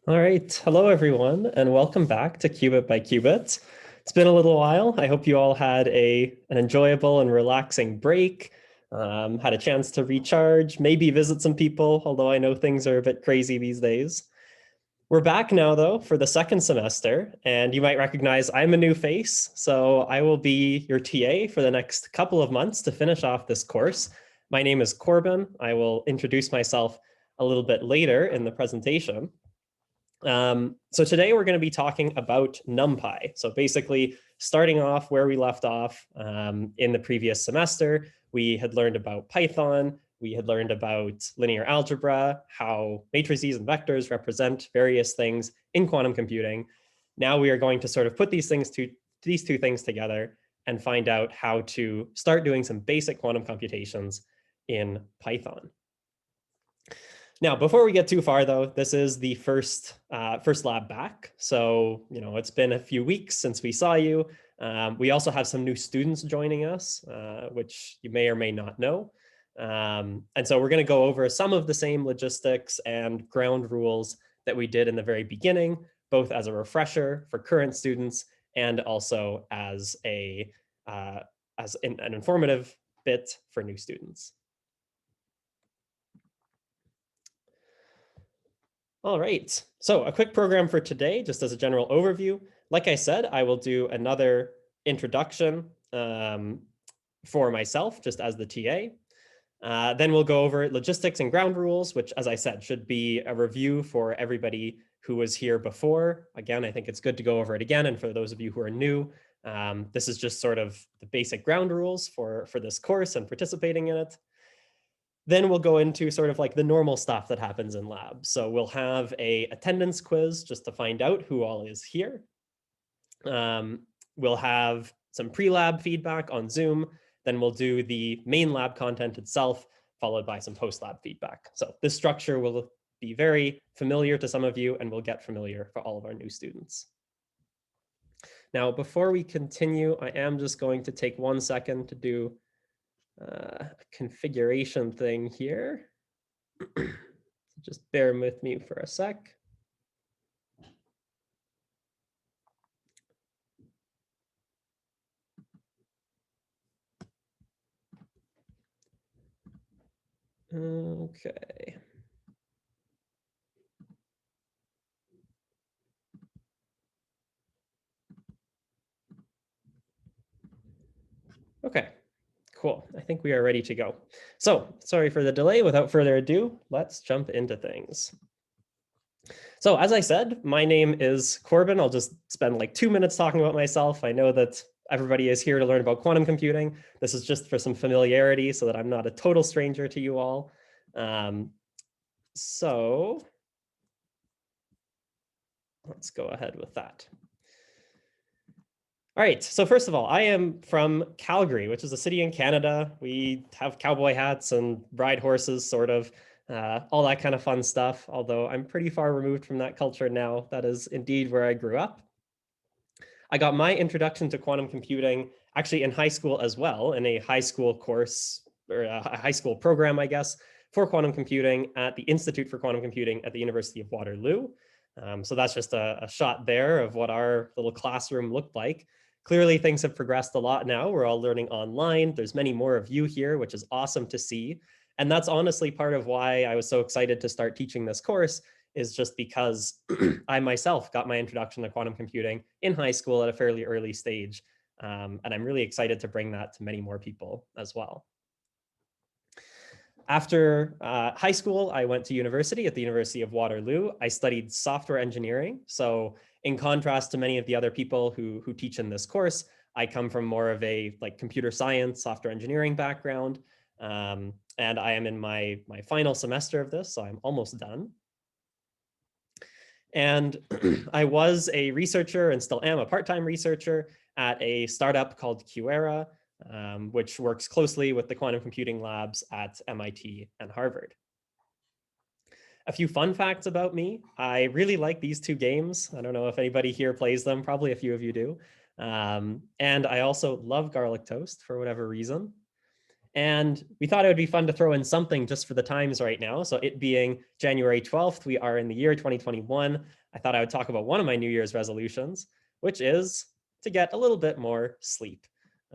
All right. Hello, everyone, and welcome back to Qubit by Qubit. It's been a little while. I hope you all had an enjoyable and relaxing break, had a chance to recharge, maybe visit some people, although I know things are a bit crazy these days. We're back now, though, for the second semester, and you might recognize I'm a new face, so I will be your TA for the next couple of months to finish off this course. My name is Corbin. I will introduce myself a little bit later in the presentation. So today we're going to be talking about NumPy. So basically, starting off where we left off in the previous semester, we had learned about Python, we had learned about linear algebra, how matrices and vectors represent various things in quantum computing. Now we are going to sort of put these two things together and find out how to start doing some basic quantum computations in Python. Now, before we get too far, though, this is the first lab back. So, it's been a few weeks since we saw you. We also have some new students joining us, which you may or may not know. And so we're going to go over some of the same logistics and ground rules that we did in the very beginning, both as a refresher for current students and also as an informative bit for new students. All right, so a quick program for today, just as a general overview. Like I said, I will do another introduction for myself, just as the TA. Then we'll go over logistics and ground rules, which, as I said, should be a review for everybody who was here before. Again, I think it's good to go over it again. And for those of you who are new, this is just sort of the basic ground rules for this course and participating in it. Then we'll go into sort of like the normal stuff that happens in labs. So we'll have a attendance quiz just to find out who all is here. We'll have some pre-lab feedback on Zoom. Then we'll do the main lab content itself, followed by some post-lab feedback. So this structure will be very familiar to some of you and will get familiar for all of our new students. Now, before we continue, I am just going to take 1 second to do a configuration thing here. Just bear with me for a sec. Okay. Okay. Cool. I think we are ready to go. So sorry for the delay. Without further ado, let's jump into things. So as I said, my name is Corbin. I'll just spend like 2 minutes talking about myself. I know that everybody is here to learn about quantum computing. This is just for some familiarity so that I'm not a total stranger to you all. So let's go ahead with that. All right, so first of all, I am from Calgary, which is a city in Canada. We have cowboy hats and ride horses, sort of, all that kind of fun stuff, although I'm pretty far removed from that culture now. That is indeed where I grew up. I got my introduction to quantum computing actually in high school as well, in a high school course, or a high school program, I guess, for quantum computing at the Institute for Quantum Computing at the University of Waterloo. So that's just a shot there of what our little classroom looked like. Clearly, things have progressed a lot now. We're all learning online. There's many more of you here, which is awesome to see. And that's honestly part of why I was so excited to start teaching this course, is just because I myself got my introduction to quantum computing in high school at a fairly early stage. And I'm really excited to bring that to many more people as well. After high school, I went to university at the University of Waterloo. I studied software engineering. So in contrast to many of the other people who teach in this course, I come from more of a like computer science, software engineering background. And I am in my final semester of this, so I'm almost done. And I was a researcher and still am a part-time researcher at a startup called Qubit, which works closely with the quantum computing labs at MIT and Harvard. A few fun facts about me. I really like these two games. I don't know if anybody here plays them. Probably a few of you do. And I also love garlic toast for whatever reason. And we thought it would be fun to throw in something just for the times right now. So it being January 12th, we are in the year 2021. I thought I would talk about one of my New Year's resolutions, which is to get a little bit more sleep.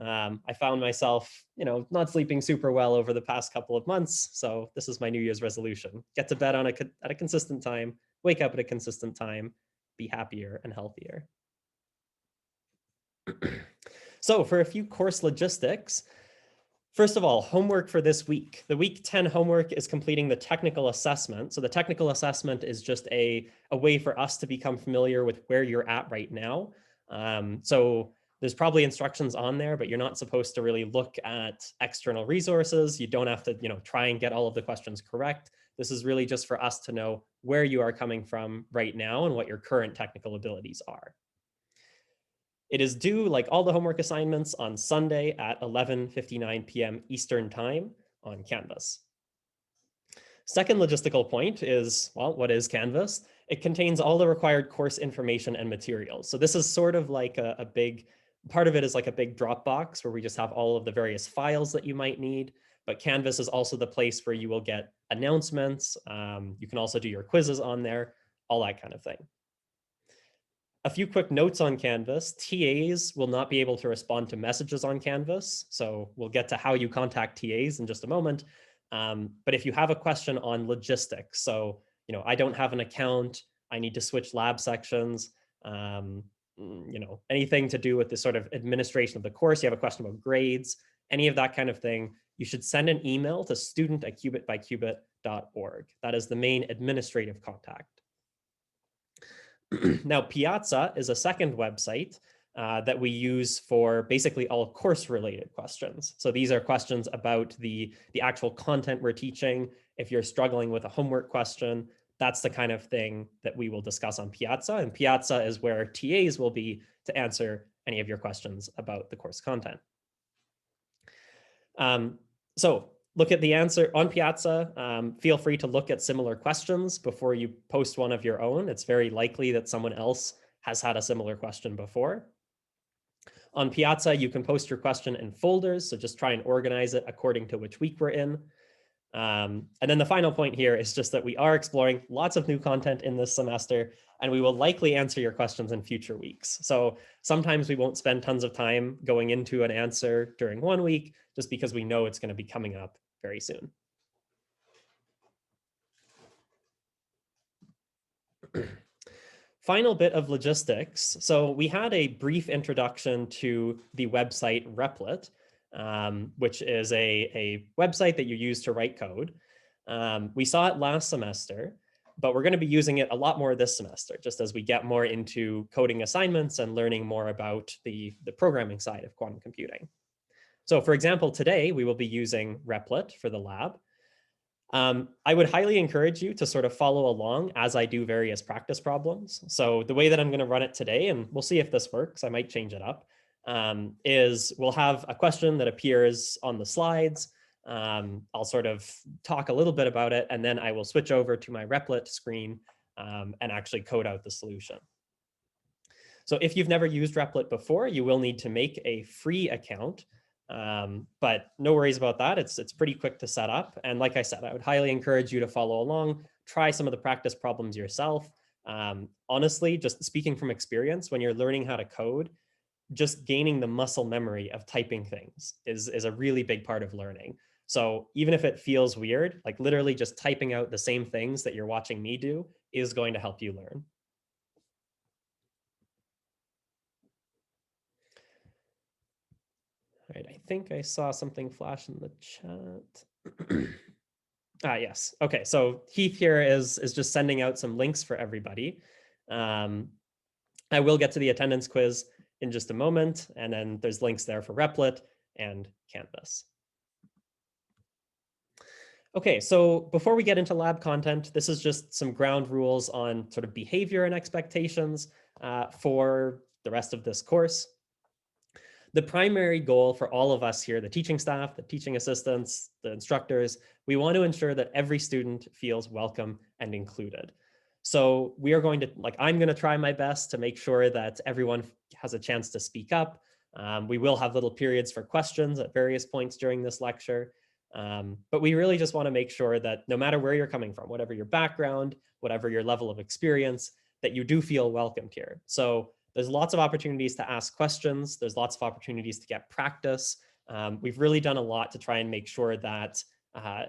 I found myself, not sleeping super well over the past couple of months. So this is my New Year's resolution: get to bed at a consistent time, wake up at a consistent time, be happier and healthier. So for a few course logistics, first of all, homework for this week. The week 10 homework is completing the technical assessment. So the technical assessment is just a way for us to become familiar with where you're at right now. So there's probably instructions on there, but you're not supposed to really look at external resources. You don't have to, try and get all of the questions correct. This is really just for us to know where you are coming from right now and what your current technical abilities are. It is due, like all the homework assignments, on Sunday at 11:59 p.m. Eastern Time on Canvas. Second logistical point is, well, what is Canvas? It contains all the required course information and materials. So this is sort of like a big, part of it is like a big Dropbox where we just have all of the various files that you might need. But Canvas is also the place where you will get announcements. You can also do your quizzes on there, all that kind of thing. A few quick notes on Canvas. TAs will not be able to respond to messages on Canvas. So we'll get to how you contact TAs in just a moment. But if you have a question on logistics, so, I don't have an account, I need to switch lab sections, anything to do with the sort of administration of the course, you have a question about grades, any of that kind of thing, you should send an email to student@qubitbyqubit.org. That is the main administrative contact. Now, Piazza is a second website that we use for basically all course-related questions. So these are questions about the actual content we're teaching. If you're struggling with a homework question, that's the kind of thing that we will discuss on Piazza. And Piazza is where TAs will be to answer any of your questions about the course content. So look at the answer on Piazza. Feel free to look at similar questions before you post one of your own. It's very likely that someone else has had a similar question before. On Piazza, you can post your question in folders, so just try and organize it according to which week we're in. And then the final point here is just that we are exploring lots of new content in this semester, and we will likely answer your questions in future weeks. So sometimes we won't spend tons of time going into an answer during one week, just because we know it's going to be coming up very soon. Final bit of logistics. So we had a brief introduction to the website Replit, which is a website that you use to write code. We saw it last semester, but we're going to be using it a lot more this semester, just as we get more into coding assignments and learning more about the programming side of quantum computing. So for example, today we will be using Replit for the lab. I would highly encourage you to sort of follow along as I do various practice problems. So the way that I'm going to run it today, and we'll see if this works, I might change it up, is we'll have a question that appears on the slides. I'll sort of talk a little bit about it, and then I will switch over to my Replit screen and actually code out the solution. So if you've never used Replit before, you will need to make a free account. But no worries about that. It's pretty quick to set up. And like I said, I would highly encourage you to follow along, try some of the practice problems yourself. Honestly, just speaking from experience, when you're learning how to code, just gaining the muscle memory of typing things is a really big part of learning. So even if it feels weird, like literally just typing out the same things that you're watching me do is going to help you learn. All right, I think I saw something flash in the chat. Yes. Okay, so Heath here is just sending out some links for everybody. I will get to the attendance quiz in just a moment, and then there's links there for Replit and Canvas. Okay, so before we get into lab content, this is just some ground rules on sort of behavior and expectations for the rest of this course. The primary goal for all of us here, the teaching staff, the teaching assistants, the instructors, we want to ensure that every student feels welcome and included. So we are going to, I'm going to try my best to make sure that everyone has a chance to speak up. We will have little periods for questions at various points during this lecture. But we really just want to make sure that no matter where you're coming from, whatever your background, whatever your level of experience, that you do feel welcomed here. So there's lots of opportunities to ask questions. There's lots of opportunities to get practice. We've really done a lot to try and make sure that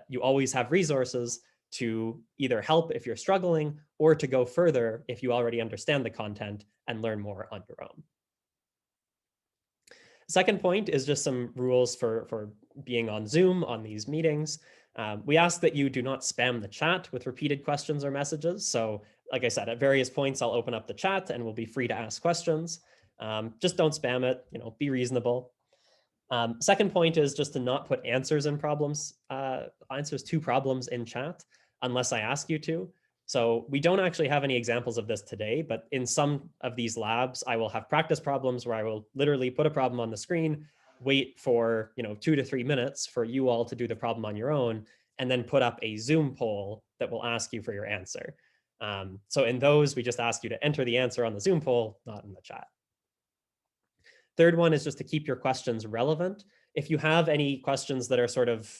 you always have resources to either help if you're struggling or to go further if you already understand the content and learn more on your own. Second point is just some rules for being on Zoom on these meetings. We ask that you do not spam the chat with repeated questions or messages. So like I said, at various points, I'll open up the chat and we'll be free to ask questions. Just don't spam it, be reasonable. Second point is just to not put answers to problems in chat unless I ask you to. So we don't actually have any examples of this today, but in some of these labs, I will have practice problems where I will literally put a problem on the screen, wait for 2 to 3 minutes for you all to do the problem on your own, and then put up a Zoom poll that will ask you for your answer. So in those, we just ask you to enter the answer on the Zoom poll, not in the chat. Third one is just to keep your questions relevant. If you have any questions that are sort of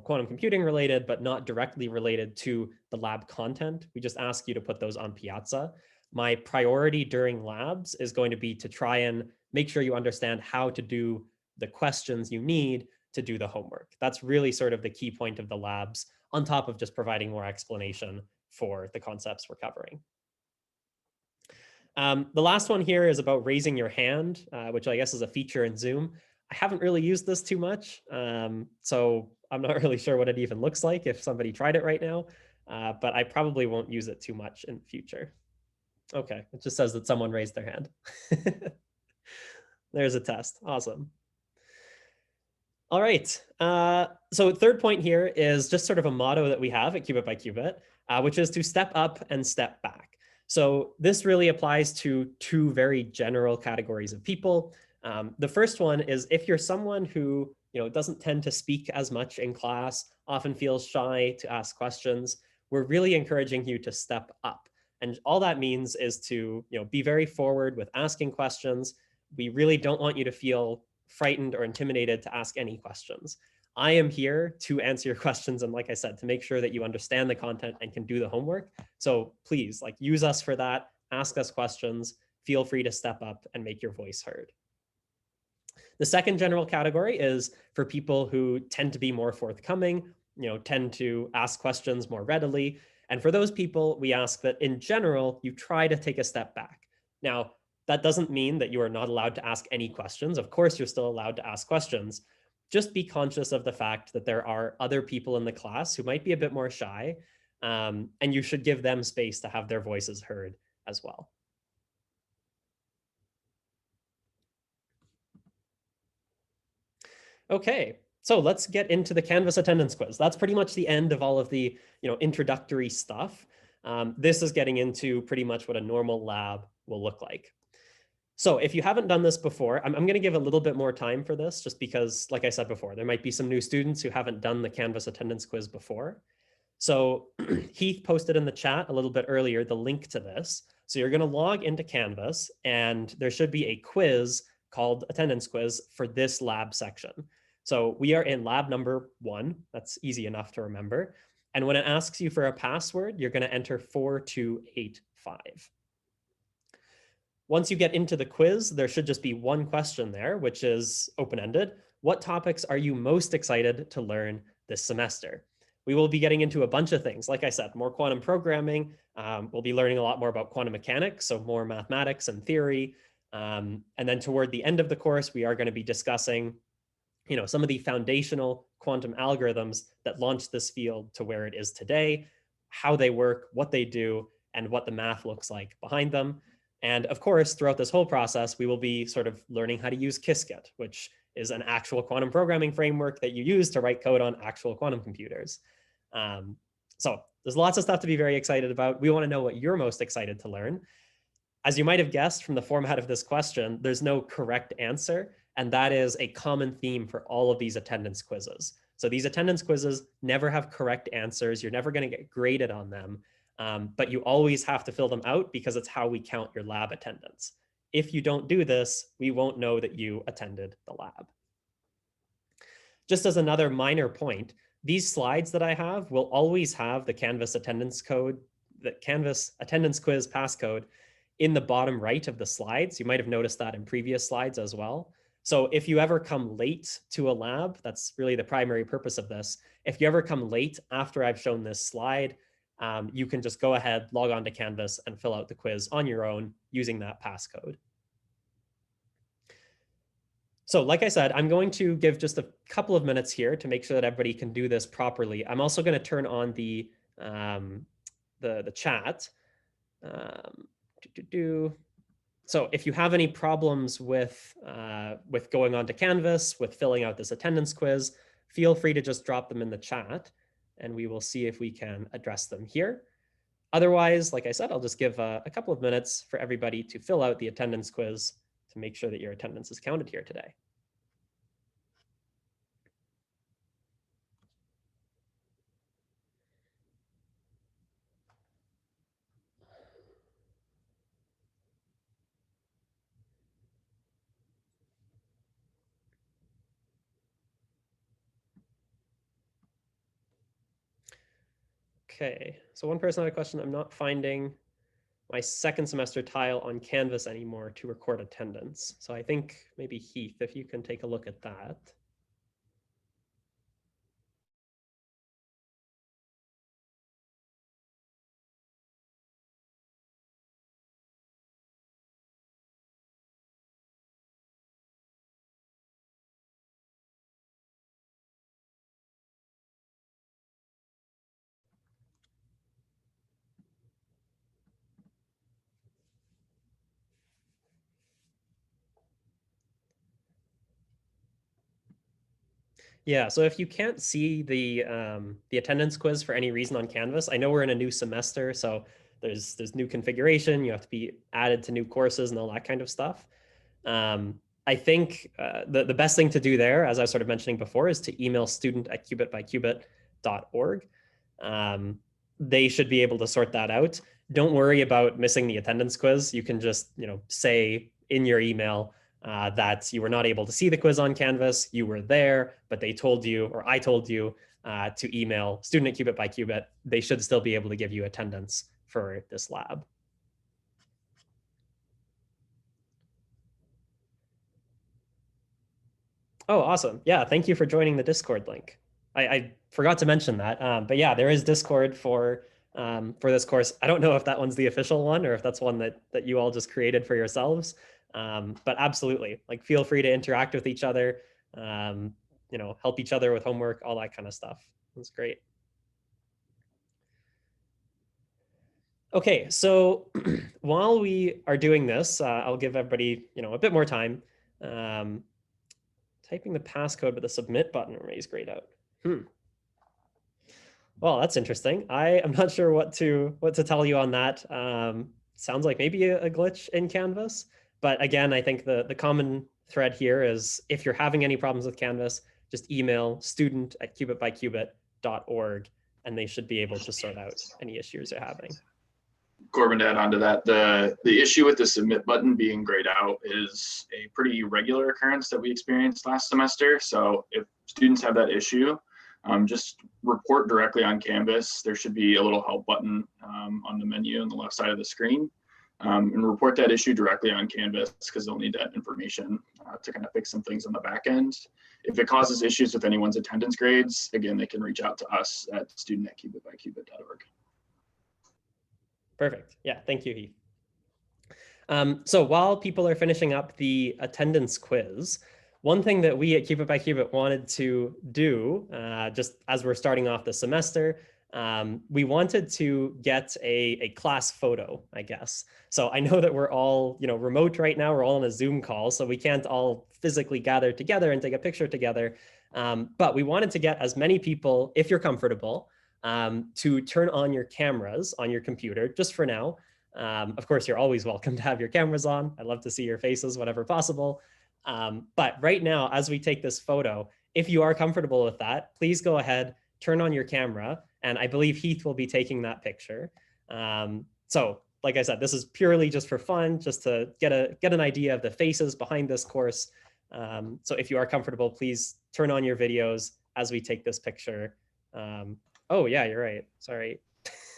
quantum computing related, but not directly related to the lab content, we just ask you to put those on Piazza. My priority during labs is going to be to try and make sure you understand how to do the questions you need to do the homework. That's really sort of the key point of the labs, on top of just providing more explanation for the concepts we're covering. The last one here is about raising your hand, which I guess is a feature in Zoom. I haven't really used this too much, so I'm not really sure what it even looks like if somebody tried it right now, but I probably won't use it too much in the future. Okay, it just says that someone raised their hand. There's a test. Awesome. All right. So third point here is just sort of a motto that we have at Qubit by Qubit, which is to step up and step back. So this really applies to two very general categories of people. The first one is if you're someone who doesn't tend to speak as much in class, often feels shy to ask questions, we're really encouraging you to step up. And all that means is to be very forward with asking questions. We really don't want you to feel frightened or intimidated to ask any questions. I am here to answer your questions and, like I said, to make sure that you understand the content and can do the homework. So please, use us for that, ask us questions, feel free to step up and make your voice heard. The second general category is for people who tend to be more forthcoming, tend to ask questions more readily. And for those people, we ask that in general, you try to take a step back. Now, that doesn't mean that you are not allowed to ask any questions. Of course, you're still allowed to ask questions. Just be conscious of the fact that there are other people in the class who might be a bit more shy, and you should give them space to have their voices heard as well. Okay, so let's get into the Canvas attendance quiz. That's pretty much the end of all of the introductory stuff. This is getting into pretty much what a normal lab will look like. So if you haven't done this before, I'm going to give a little bit more time for this just because, like I said before, there might be some new students who haven't done the Canvas attendance quiz before. So Heath posted in the chat a little bit earlier the link to this. So you're going to log into Canvas and there should be a quiz called attendance quiz for this lab section. So we are in lab number 1. That's easy enough to remember. And when it asks you for a password, you're going to enter 4285. Once you get into the quiz, there should just be one question there, which is open-ended. What topics are you most excited to learn this semester? We will be getting into a bunch of things. Like I said, more quantum programming. We'll be learning a lot more about quantum mechanics, so more mathematics and theory. And then toward the end of the course, we are going to be discussing some of the foundational quantum algorithms that launched this field to where it is today, how they work, what they do, and what the math looks like behind them. And of course, throughout this whole process, we will be sort of learning how to use Qiskit, which is an actual quantum programming framework that you use to write code on actual quantum computers. So there's lots of stuff to be very excited about. We want to know what you're most excited to learn. As you might have guessed from the format of this question, there's no correct answer. And that is a common theme for all of these attendance quizzes. So these attendance quizzes never have correct answers. You're never going to get graded on them. But you always have to fill them out because it's how we count your lab attendance. If you don't do this, we won't know that you attended the lab. Just as another minor point, these slides that I have will always have the Canvas attendance code, the Canvas attendance quiz passcode in the bottom right of the slides. You might have noticed that in previous slides as well. So if you ever come late to a lab, that's really the primary purpose of this. If you ever come late after I've shown this slide, you can just go ahead, log on to Canvas and fill out the quiz on your own using that passcode. So like I said, I'm going to give just a couple of minutes here to make sure that everybody can do this properly. I'm also going to turn on the chat. So if you have any problems with going onto Canvas, with filling out this attendance quiz, feel free to just drop them in the chat and we will see if we can address them here. Otherwise, like I said, I'll just give a couple of minutes for everybody to fill out the attendance quiz to make sure that your attendance is counted here today. Okay, so one person had a question. I'm not finding my second semester tile on Canvas anymore to record attendance. So I think maybe Heath, if you can take a look at that. Yeah, so if you can't see the attendance quiz for any reason on Canvas, I know we're in a new semester, so there's new configuration, you have to be added to new courses and all that kind of stuff. I think the best thing to do there, as I was sort of mentioning before, is to email student@qubitbyqubit.org. They should be able to sort that out. Don't worry about missing the attendance quiz. You can just say in your email that you were not able to see the quiz on Canvas. You were there, but they told you, or I told you, to email student@qubit.qubit. They should still be able to give you attendance for this lab. Oh, awesome. Yeah, thank you for joining the Discord link. I forgot to mention that, but yeah, there is Discord for this course. I don't know if that one's the official one or if that's one that you all just created for yourselves, but absolutely, like feel free to interact with each other, help each other with homework, all that kind of stuff. That's great. Okay, so while we are doing this, I'll give everybody a bit more time. Typing the passcode, but the submit button remains grayed out. Well, that's interesting. I am not sure what to tell you on that. Sounds like maybe a glitch in Canvas, but again, I think the common thread here is if you're having any problems with Canvas, just email student@qubitbyqubit.org, and they should be able to sort out any issues you're having. Corbin, to add on to that, the issue with the submit button being grayed out is a pretty regular occurrence that we experienced last semester. So if students have that issue, just report directly on Canvas. There should be a little help button on the menu on the left side of the screen, and report that issue directly on Canvas because they'll need that information to kind of fix some things on the back end. If it causes issues with anyone's attendance grades, again, they can reach out to us at student@qubitbyqubit.org. Perfect. Yeah, thank you, Heath. So while people are finishing up the attendance quiz, one thing that we at Qubit by Qubit wanted to do, just as we're starting off the semester, we wanted to get a class photo, I guess. So I know that we're all remote right now, we're all on a Zoom call, so we can't all physically gather together and take a picture together. But we wanted to get as many people, if you're comfortable, to turn on your cameras on your computer, just for now. Of course, you're always welcome to have your cameras on. I'd love to see your faces whenever possible. But right now, as we take this photo, if you are comfortable with that, please go ahead, turn on your camera, and I believe Heath will be taking that picture. So like I said, this is purely just for fun, just to get an idea of the faces behind this course. So if you are comfortable, please turn on your videos as we take this picture. Oh yeah, you're right. Sorry.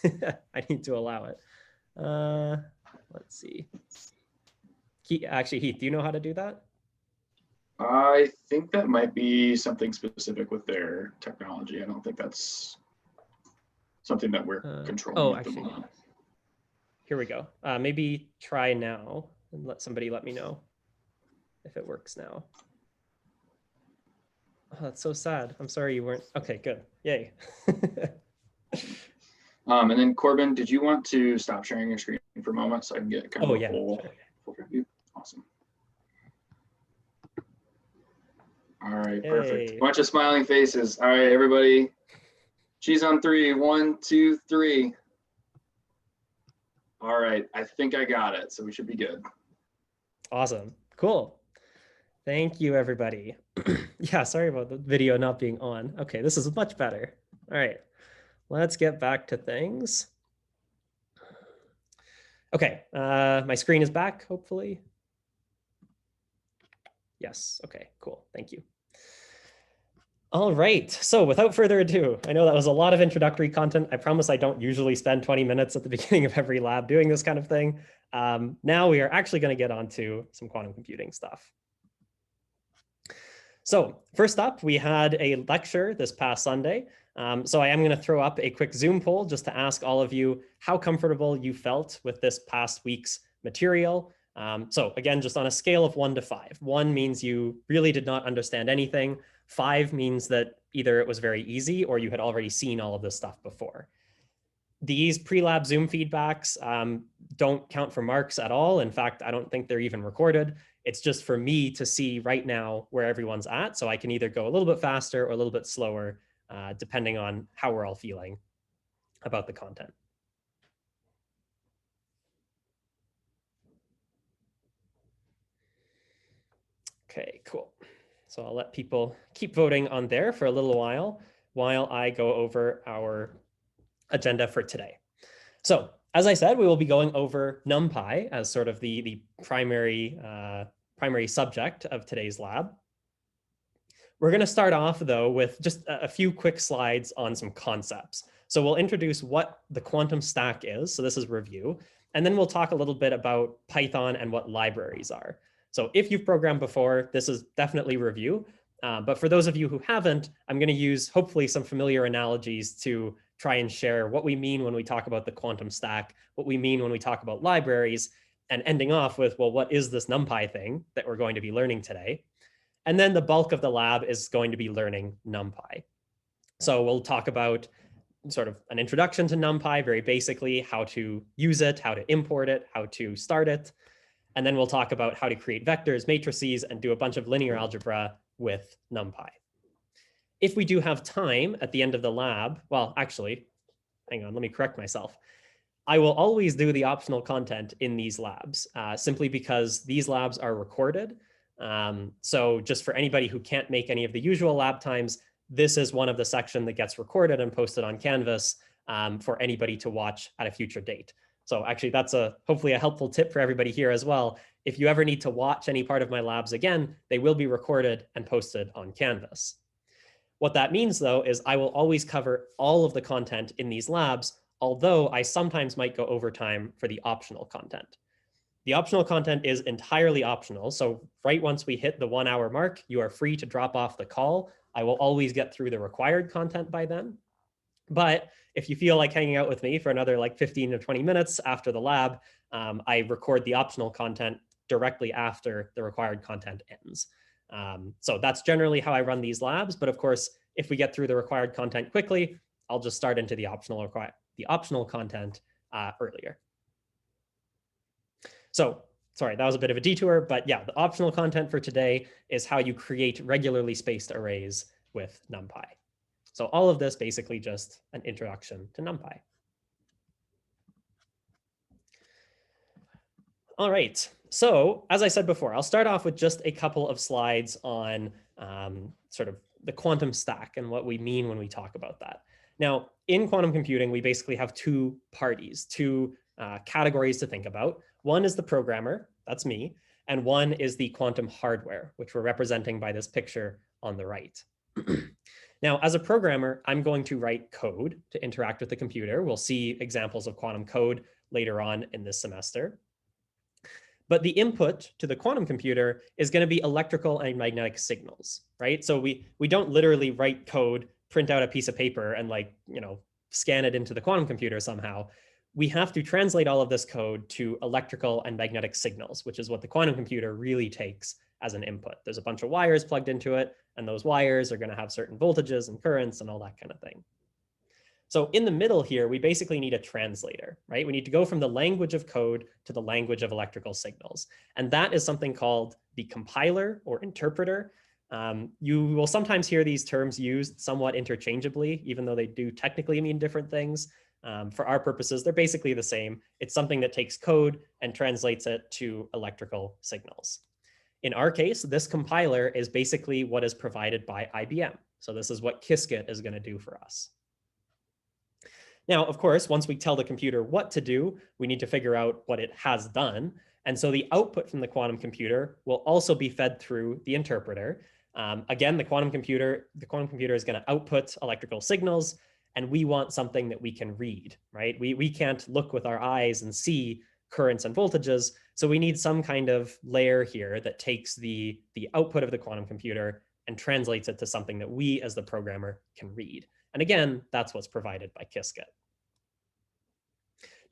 I need to allow it. Let's see. Actually, Heath, do you know how to do that? I think that might be something specific with their technology. I don't think that's something that we're controlling Oh, at the actually, moment. here we go. Maybe try now and let me know if it works now. Oh, that's so sad. I'm sorry you weren't. Okay, good. Yay. And then Corbin, did you want to stop sharing your screen for a moment so I can get kind of a full view? Awesome. All right, perfect. Bunch of smiling faces. All right, everybody. She's on 3. 1, 2, 3. All right, I think I got it, so we should be good. Awesome. Cool. Thank you, everybody. Yeah, sorry about the video not being on. Okay, this is much better. All right, let's get back to things. Okay, my screen is back, hopefully. Yes, okay, cool, thank you. All right, so without further ado, I know that was a lot of introductory content. I promise I don't usually spend 20 minutes at the beginning of every lab doing this kind of thing. Now we are actually going to get on to some quantum computing stuff. So first up, we had a lecture this past Sunday. So I am going to throw up a quick Zoom poll just to ask all of you how comfortable you felt with this past week's material. So again, just on a scale of 1 to 5. 1 means you really did not understand anything. 5 means that either it was very easy or you had already seen all of this stuff before. These pre-lab Zoom feedbacks don't count for marks at all. In fact, I don't think they're even recorded. It's just for me to see right now where everyone's at. So I can either go a little bit faster or a little bit slower, depending on how we're all feeling about the content. Okay, cool. So I'll let people keep voting on there for a little while I go over our agenda for today. So as I said, we will be going over NumPy as sort of the primary subject of today's lab. We're going to start off, though, with just a few quick slides on some concepts. So we'll introduce what the quantum stack is. So this is review. And then we'll talk a little bit about Python and what libraries are. So if you've programmed before, this is definitely review. But for those of you who haven't, I'm going to use hopefully some familiar analogies to try and share what we mean when we talk about the quantum stack, what we mean when we talk about libraries, and ending off with, well, what is this NumPy thing that we're going to be learning today? And then the bulk of the lab is going to be learning NumPy. So we'll talk about sort of an introduction to NumPy, very basically, how to use it, how to import it, how to start it. And then we'll talk about how to create vectors, matrices, and do a bunch of linear algebra with NumPy. If we do have time at the end of the lab, well, actually, hang on, let me correct myself. I will always do the optional content in these labs, simply because these labs are recorded. So just for anybody who can't make any of the usual lab times, this is one of the section that gets recorded and posted on Canvas for anybody to watch at a future date. So actually, that's hopefully a helpful tip for everybody here as well. If you ever need to watch any part of my labs again, they will be recorded and posted on Canvas. What that means, though, is I will always cover all of the content in these labs, although I sometimes might go over time for the optional content. The optional content is entirely optional. So right once we hit the 1 hour mark, you are free to drop off the call. I will always get through the required content by then. But if you feel like hanging out with me for another like 15 to 20 minutes after the lab, I record the optional content directly after the required content ends. So that's generally how I run these labs. But of course, if we get through the required content quickly, I'll just start into the optional content earlier. So sorry, that was a bit of a detour, but yeah, the optional content for today is how you create regularly spaced arrays with NumPy. So all of this basically just an introduction to NumPy. All right, so as I said before, I'll start off with just a couple of slides on sort of the quantum stack and what we mean when we talk about that. Now, in quantum computing, we basically have two parties, two categories to think about. One is the programmer, that's me, and one is the quantum hardware, which we're representing by this picture on the right. Now, as a programmer, I'm going to write code to interact with the computer. We'll see examples of quantum code later on in this semester. But the input to the quantum computer is going to be electrical and magnetic signals, right? So we don't literally write code, print out a piece of paper, and scan it into the quantum computer somehow. We have to translate all of this code to electrical and magnetic signals, which is what the quantum computer really takes as an input. There's a bunch of wires plugged into it, and those wires are going to have certain voltages and currents and all that kind of thing. So in the middle here, we basically need a translator, right? We need to go from the language of code to the language of electrical signals. And that is something called the compiler or interpreter. You will sometimes hear these terms used somewhat interchangeably, even though they do technically mean different things. For our purposes, they're basically the same. It's something that takes code and translates it to electrical signals. In our case, this compiler is basically what is provided by IBM. So this is what Qiskit is going to do for us. Now, of course, once we tell the computer what to do, we need to figure out what it has done. And so the output from the quantum computer will also be fed through the interpreter. Again, the quantum computer is going to output electrical signals, and we want something that we can read, right? We can't look with our eyes and see currents and voltages. So we need some kind of layer here that takes the output of the quantum computer and translates it to something that we as the programmer can read. And again, that's what's provided by Qiskit.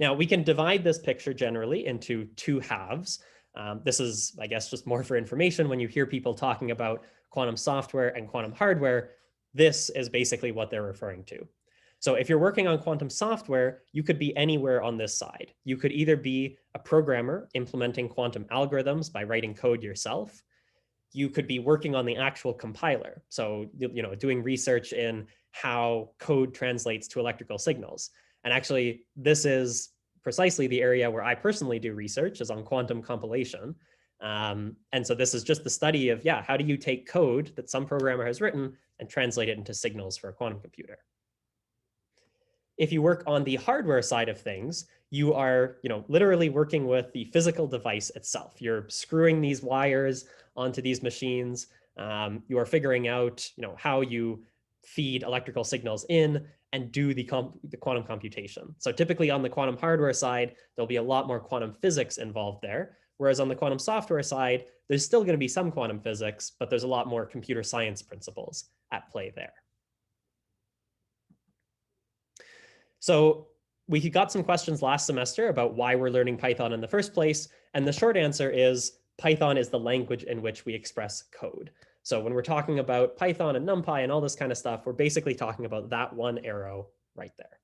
Now, we can divide this picture generally into two halves. This is, I guess, just more for information. When you hear people talking about quantum software and quantum hardware, this is basically what they're referring to. So if you're working on quantum software, you could be anywhere on this side. You could either be a programmer implementing quantum algorithms by writing code yourself. You could be working on the actual compiler. So, doing research in how code translates to electrical signals. And actually, this is precisely the area where I personally do research, is on quantum compilation. And so this is just the study of, how do you take code that some programmer has written and translate it into signals for a quantum computer? If you work on the hardware side of things, you are, literally working with the physical device itself. You're screwing these wires onto these machines. You are figuring out, how you feed electrical signals in and do the quantum computation. So typically on the quantum hardware side, there'll be a lot more quantum physics involved there. Whereas on the quantum software side, there's still going to be some quantum physics, but there's a lot more computer science principles at play there. So we got some questions last semester about why we're learning Python in the first place. And the short answer is Python is the language in which we express code. So when we're talking about Python and NumPy and all this kind of stuff, we're basically talking about that one arrow right there.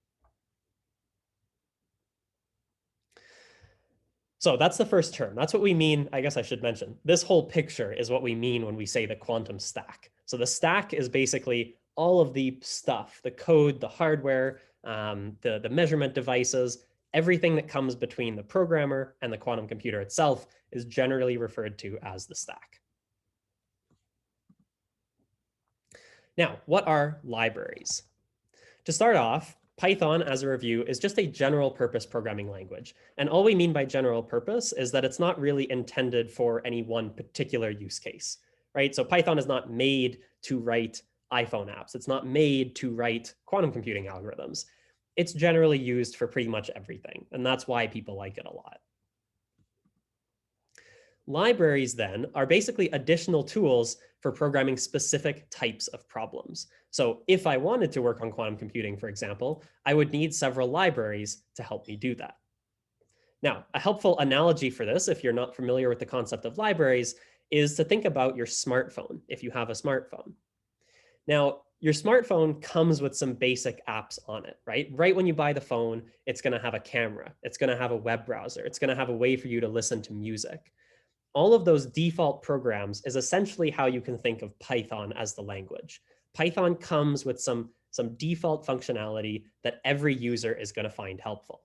So that's the first term. That's what we mean. I guess I should mention this whole picture is what we mean when we say the quantum stack. So the stack is basically all of the stuff, the code, the hardware, the measurement devices, everything that comes between the programmer and the quantum computer itself is generally referred to as the stack. Now, what are libraries? To start off, Python, as a review, is just a general purpose programming language. And all we mean by general purpose is that it's not really intended for any one particular use case, right? So Python is not made to write iPhone apps. It's not made to write quantum computing algorithms. It's generally used for pretty much everything. And that's why people like it a lot. Libraries then are basically additional tools for programming specific types of problems. So if I wanted to work on quantum computing, for example, I would need several libraries to help me do that. Now, a helpful analogy for this, if you're not familiar with the concept of libraries, is to think about your smartphone, if you have a smartphone. Now, your smartphone comes with some basic apps on it, right? Right when you buy the phone, it's going to have a camera. It's going to have a web browser. It's going to have a way for you to listen to music. All of those default programs is essentially how you can think of Python as the language. Python comes with some default functionality that every user is going to find helpful.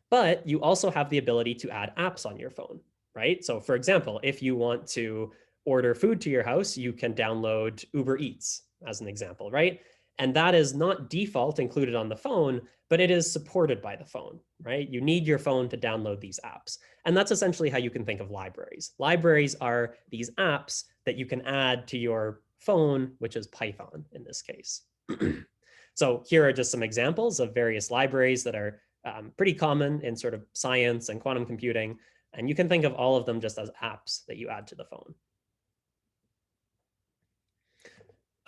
But you also have the ability to add apps on your phone, right? So for example, if you want to order food to your house, you can download Uber Eats as an example, right? And that is not default included on the phone, but it is supported by the phone, right? You need your phone to download these apps. And that's essentially how you can think of libraries. Libraries are these apps that you can add to your phone, which is Python in this case. So here are just some examples of various libraries that are pretty common in sort of science and quantum computing. And you can think of all of them just as apps that you add to the phone.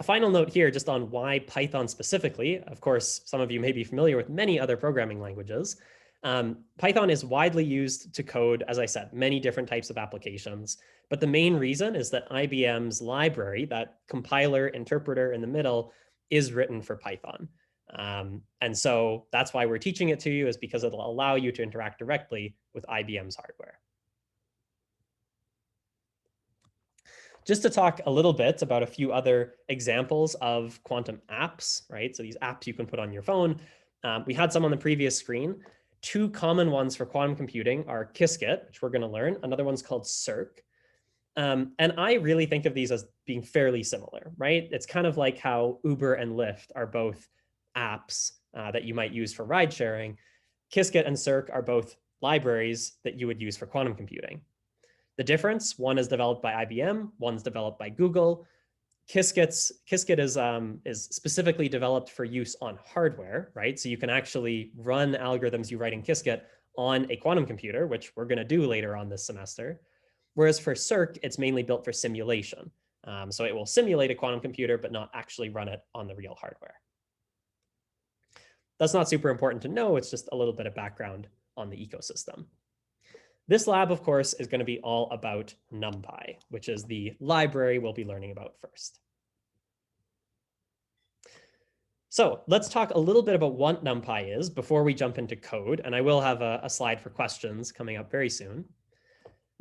A final note here just on why Python specifically. Of course, some of you may be familiar with many other programming languages. Python is widely used to code, as I said, many different types of applications. But the main reason is that IBM's library, that compiler interpreter in the middle, is written for Python. And so that's why we're teaching it to you, is because it'll allow you to interact directly with IBM's hardware. Just to talk a little bit about a few other examples of quantum apps, right? So these apps you can put on your phone. We had some on the previous screen. Two common ones for quantum computing are Qiskit, which we're going to learn. Another one's called Cirq. And I really think of these as being fairly similar, right? It's kind of like how Uber and Lyft are both apps that you might use for ride sharing. Qiskit and Cirq are both libraries that you would use for quantum computing. The difference, one is developed by IBM, one's developed by Google. Qiskit is specifically developed for use on hardware, right? So you can actually run algorithms you write in Qiskit on a quantum computer, which we're going to do later on this semester. Whereas for Cirq, it's mainly built for simulation. So it will simulate a quantum computer, but not actually run it on the real hardware. That's not super important to know. It's just a little bit of background on the ecosystem. This lab, of course, is going to be all about NumPy, which is the library we'll be learning about first. So let's talk a little bit about what NumPy is before we jump into code. And I will have a slide for questions coming up very soon.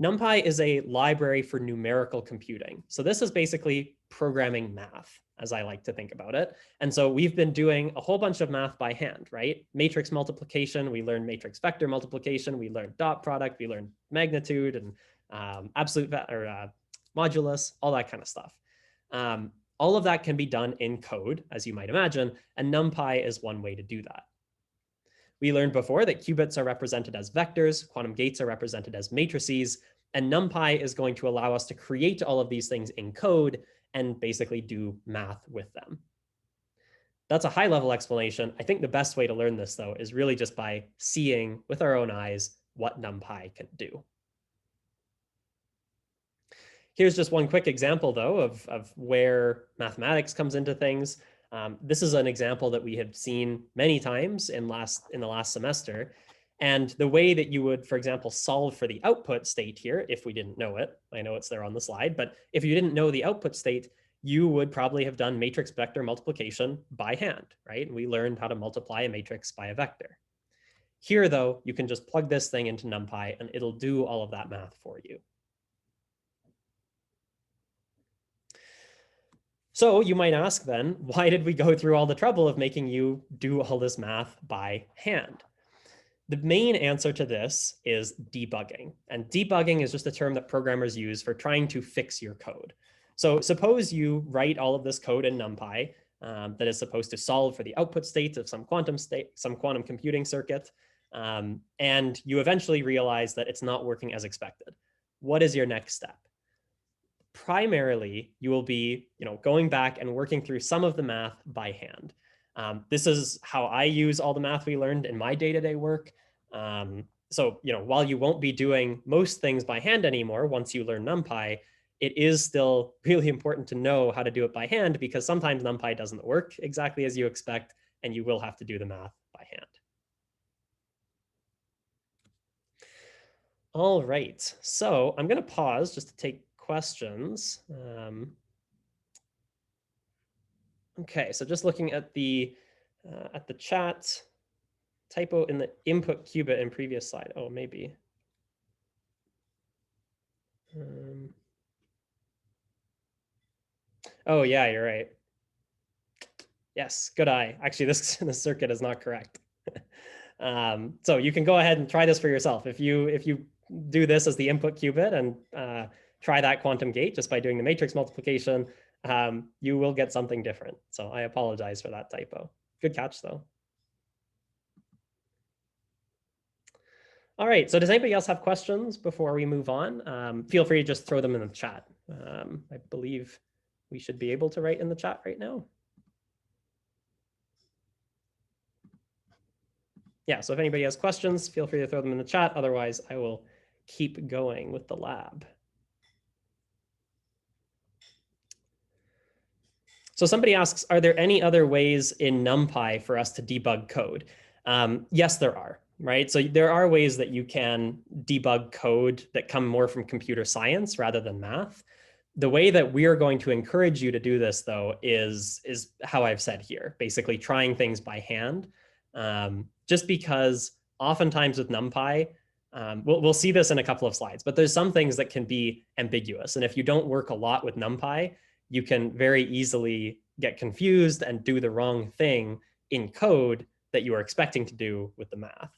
NumPy is a library for numerical computing. So this is basically programming math, as I like to think about it. And so we've been doing a whole bunch of math by hand, right? Matrix multiplication, we learned matrix vector multiplication, we learned dot product, we learned magnitude and absolute modulus, all that kind of stuff. All of that can be done in code, as you might imagine, and NumPy is one way to do that. We learned before that qubits are represented as vectors, quantum gates are represented as matrices, and NumPy is going to allow us to create all of these things in code and basically do math with them. That's a high-level explanation. I think the best way to learn this, though, is really just by seeing with our own eyes what NumPy can do. Here's just one quick example, though, of where mathematics comes into things. This is an example that we have seen many times in the last semester. And the way that you would, for example, solve for the output state here, if we didn't know it, I know it's there on the slide, but if you didn't know the output state, you would probably have done matrix vector multiplication by hand, right? And we learned how to multiply a matrix by a vector. Here, though, you can just plug this thing into NumPy and it'll do all of that math for you. So you might ask then, why did we go through all the trouble of making you do all this math by hand? The main answer to this is debugging. And debugging is just a term that programmers use for trying to fix your code. So suppose you write all of this code in NumPy that is supposed to solve for the output state of some quantum computing circuit, and you eventually realize that it's not working as expected. What is your next step? Primarily, you will be, going back and working through some of the math by hand. This is how I use all the math we learned in my day-to-day work. So, while you won't be doing most things by hand anymore once you learn NumPy, it is still really important to know how to do it by hand, because sometimes NumPy doesn't work exactly as you expect, and you will have to do the math by hand. All right, so I'm going to pause just to take questions. Okay, so just looking at the chat, typo in the input qubit in previous slide. Oh, maybe. Oh yeah, you're right. Yes, good eye. Actually, this circuit is not correct. So you can go ahead and try this for yourself. If you do this as the input qubit and try that quantum gate just by doing the matrix multiplication, you will get something different. So I apologize for that typo. Good catch though. All right, so does anybody else have questions before we move on? Feel free to just throw them in the chat. I believe we should be able to write in the chat right now. Yeah, so if anybody has questions, feel free to throw them in the chat. Otherwise, I will keep going with the lab. So somebody asks, are there any other ways in NumPy for us to debug code? Yes, there are, right? So there are ways that you can debug code that come more from computer science rather than math. The way that we are going to encourage you to do this, though, is how I've said here, basically trying things by hand. Just because oftentimes with NumPy, we'll see this in a couple of slides, but there's some things that can be ambiguous. And if you don't work a lot with NumPy, you can very easily get confused and do the wrong thing in code that you are expecting to do with the math.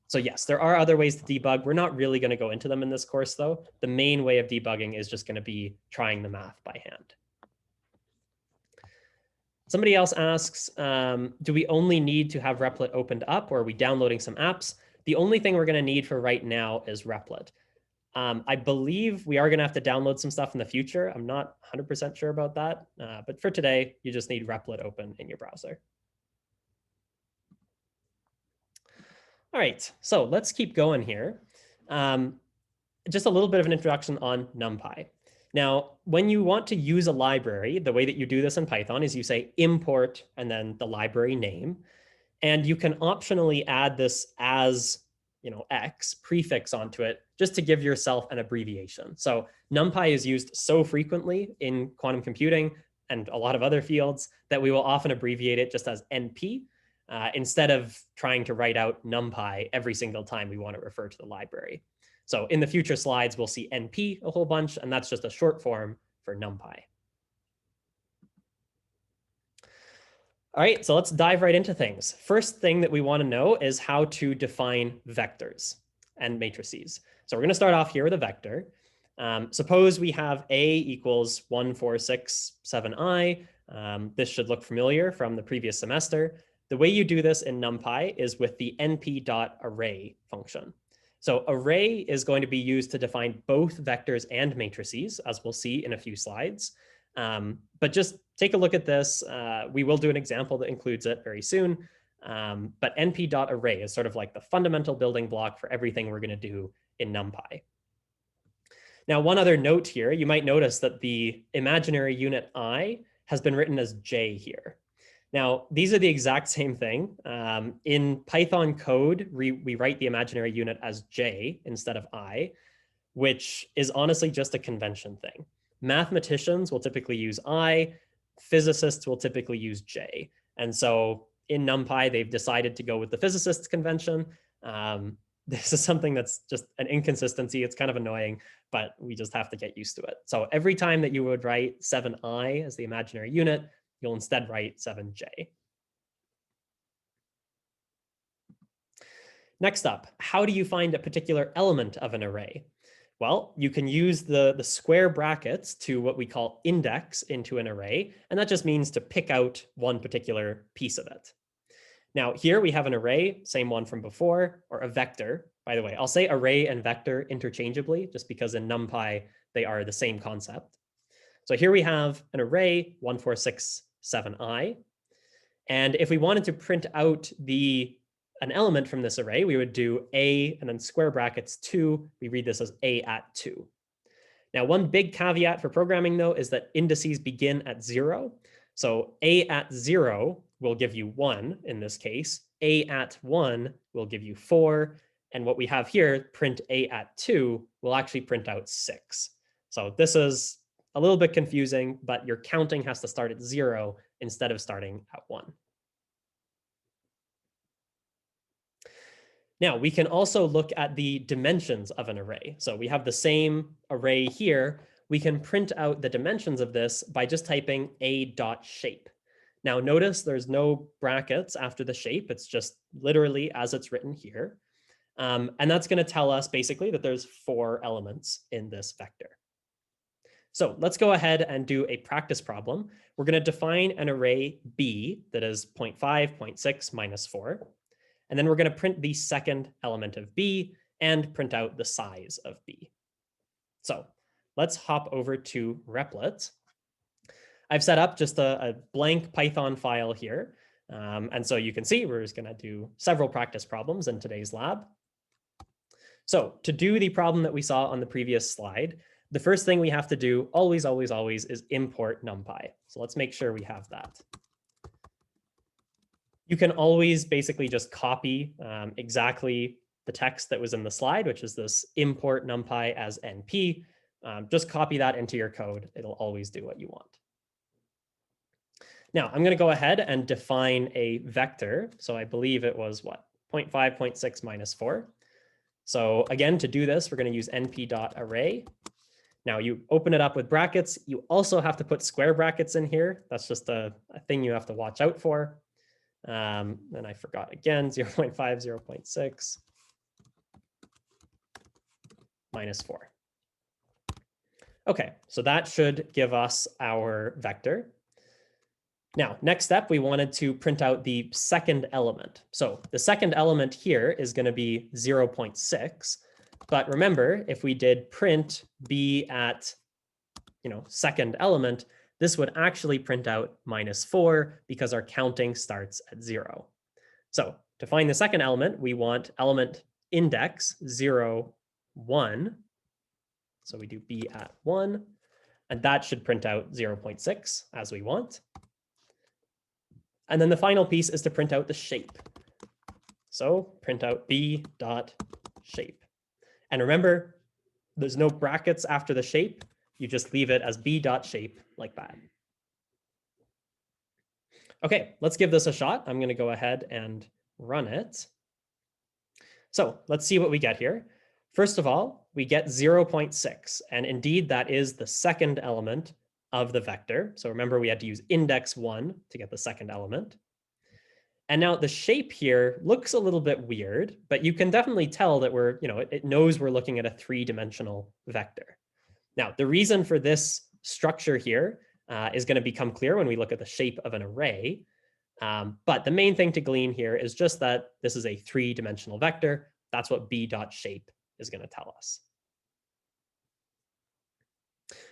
So yes, there are other ways to debug. We're not really going to go into them in this course, though. The main way of debugging is just going to be trying the math by hand. Somebody else asks, do we only need to have Replit opened up, or are we downloading some apps? The only thing we're going to need for right now is Replit. I believe we are going to have to download some stuff in the future. I'm not 100% sure about that. But for today, you just need Replit open in your browser. All right, so let's keep going here. Just a little bit of an introduction on NumPy. Now, when you want to use a library, the way that you do this in Python is you say import and then the library name. And you can optionally add this as X prefix onto it just to give yourself an abbreviation. So NumPy is used so frequently in quantum computing and a lot of other fields that we will often abbreviate it just as NP instead of trying to write out NumPy every single time we want to refer to the library. So in the future slides, we'll see NP a whole bunch, and that's just a short form for NumPy. All right, so let's dive right into things. First thing that we want to know is how to define vectors and matrices. So we're going to start off here with a vector. Suppose we have A equals 1, 4, 6, 7i. This should look familiar from the previous semester. The way you do this in NumPy is with the np.array function. So array is going to be used to define both vectors and matrices, as we'll see in a few slides. But just take a look at this. We will do an example that includes it very soon. But np.array is sort of like the fundamental building block for everything we're going to do in NumPy. Now, one other note here, you might notice that the imaginary unit I has been written as J here. Now, these are the exact same thing. In Python code, we write the imaginary unit as J instead of I, which is honestly just a convention thing. Mathematicians will typically use I, physicists will typically use J. And so in NumPy, they've decided to go with the physicists convention. This is something that's just an inconsistency. It's kind of annoying, but we just have to get used to it. So every time that you would write 7i as the imaginary unit, you'll instead write 7j. Next up, how do you find a particular element of an array? Well, you can use the square brackets to what we call index into an array, and that just means to pick out one particular piece of it. Now, here we have an array, same one from before, or a vector. By the way, I'll say array and vector interchangeably, just because in NumPy, they are the same concept. So here we have an array, 1, 4, 6, 7i. And if we wanted to print out an element from this array, we would do a and then square brackets 2. We read this as a at 2. Now, one big caveat for programming, though, is that indices begin at 0. So a at 0 will give you 1 in this case. A at 1 will give you 4. And what we have here, print a at 2, will actually print out 6. So this is a little bit confusing, but your counting has to start at 0 instead of starting at 1. Now, we can also look at the dimensions of an array. So we have the same array here. We can print out the dimensions of this by just typing a.shape. Now, notice there's no brackets after the shape. It's just literally as it's written here. And that's going to tell us basically that there's 4 elements in this vector. So let's go ahead and do a practice problem. We're going to define an array B that is 0.5, 0.6, minus 4. And then we're going to print the second element of B and print out the size of B. So let's hop over to Replit. I've set up just a blank Python file here. And so you can see we're just going to do several practice problems in today's lab. So to do the problem that we saw on the previous slide, the first thing we have to do always, always, always is import NumPy. So let's make sure we have that. You can always basically just copy exactly the text that was in the slide, which is this import NumPy as NP. Just copy that into your code. It'll always do what you want. Now, I'm going to go ahead and define a vector. So I believe it was what? 0.5, 0.6 minus 4. So again, to do this, we're going to use np.array. Now you open it up with brackets. You also have to put square brackets in here. That's just a thing you have to watch out for. And I forgot again, 0.5, 0.6 minus 4. Okay, so that should give us our vector. Now, next step, we wanted to print out the second element. So the second element here is going to be 0.6. But remember, if we did print B at, second element, this would actually print out minus 4 because our counting starts at 0. So to find the second element, we want element index 0, 1. So we do B at 1, and that should print out 0.6 as we want. And then the final piece is to print out the shape. So print out B dot shape. And remember, there's no brackets after the shape. You just leave it as B dot shape like that. Okay, let's give this a shot. I'm going to go ahead and run it. So let's see what we get here. First of all, we get 0.6. And indeed, that is the second element of the vector. So remember, we had to use index 1 to get the second element. And now the shape here looks a little bit weird, but you can definitely tell that we're, it knows we're looking at a 3-dimensional vector. Now, the reason for this structure here is going to become clear when we look at the shape of an array. But the main thing to glean here is just that this is a 3-dimensional vector. That's what b.shape is going to tell us.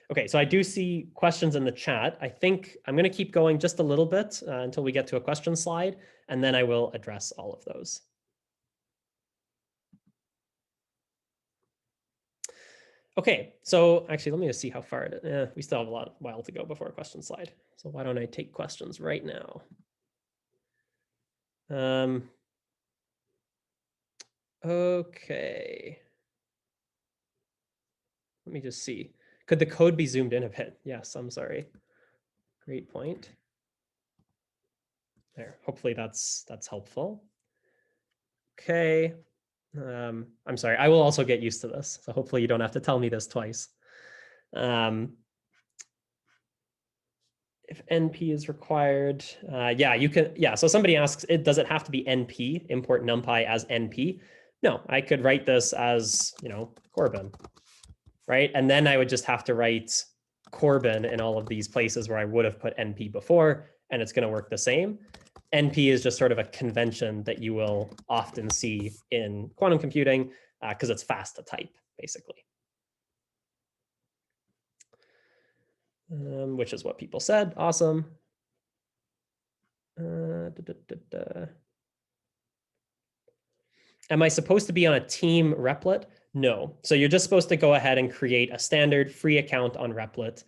Okay, so I do see questions in the chat. I think I'm going to keep going just a little bit until we get to a question slide, and then I will address all of those. Okay, so actually, let me just see how far it is. We still have a while to go before a question slide. So why don't I take questions right now? Okay. Let me just see. Could the code be zoomed in a bit? Yes, I'm sorry. Great point. There, hopefully that's helpful. Okay. I'm sorry, I will also get used to this. So hopefully you don't have to tell me this twice. If NP is required, yeah, you can. Yeah, so somebody asks, does it have to be NP, import NumPy as NP? No, I could write this as, Corbin, right? And then I would just have to write Corbin in all of these places where I would have put NP before, and it's going to work the same. NP is just sort of a convention that you will often see in quantum computing because it's fast to type, basically. Which is what people said. Awesome. Am I supposed to be on a team Replit? No. So you're just supposed to go ahead and create a standard free account on Replit.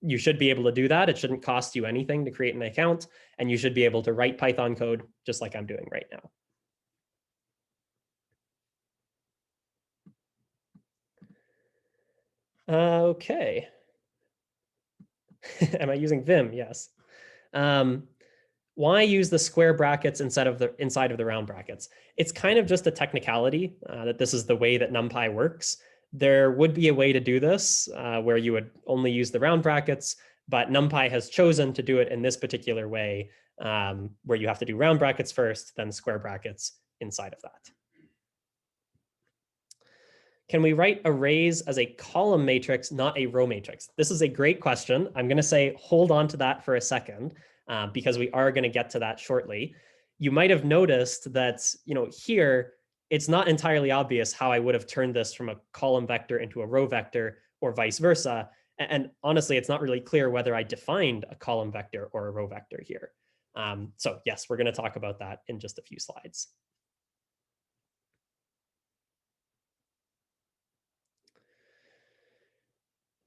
You should be able to do that. It shouldn't cost you anything to create an account, and you should be able to write Python code just like I'm doing right now. Okay. Am I using Vim? Yes. Why use the square brackets inside of the round brackets? It's kind of just a technicality that this is the way that NumPy works. There would be a way to do this where you would only use the round brackets, but NumPy has chosen to do it in this particular way where you have to do round brackets first, then square brackets inside of that. Can we write arrays as a column matrix, not a row matrix? This is a great question. I'm going to say hold on to that for a second because we are going to get to that shortly. You might have noticed that, here, it's not entirely obvious how I would have turned this from a column vector into a row vector or vice versa. And honestly, it's not really clear whether I defined a column vector or a row vector here. So yes, we're going to talk about that in just a few slides.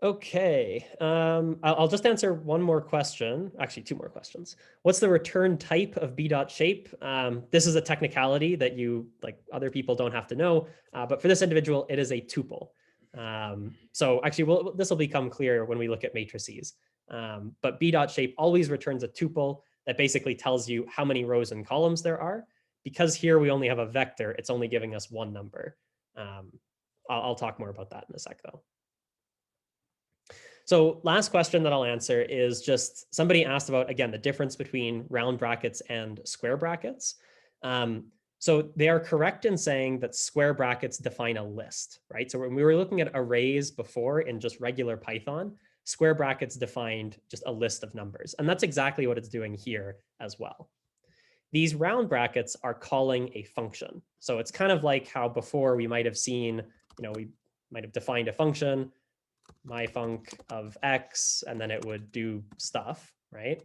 Okay, I'll just answer one more question, actually two more questions. What's the return type of b.shape? This is a technicality that other people don't have to know, but for this individual, it is a tuple. So actually, this will become clear when we look at matrices. But b.shape always returns a tuple that basically tells you how many rows and columns there are. Because here we only have a vector, it's only giving us one number. I'll talk more about that in a sec, though. So last question that I'll answer is just somebody asked about, again, the difference between round brackets and square brackets. So they are correct in saying that square brackets define a list, right? So when we were looking at arrays before in just regular Python, square brackets defined just a list of numbers. And that's exactly what it's doing here as well. These round brackets are calling a function. So it's kind of like how before we might have seen, we might have defined a function, myfunc of x, and then it would do stuff, right?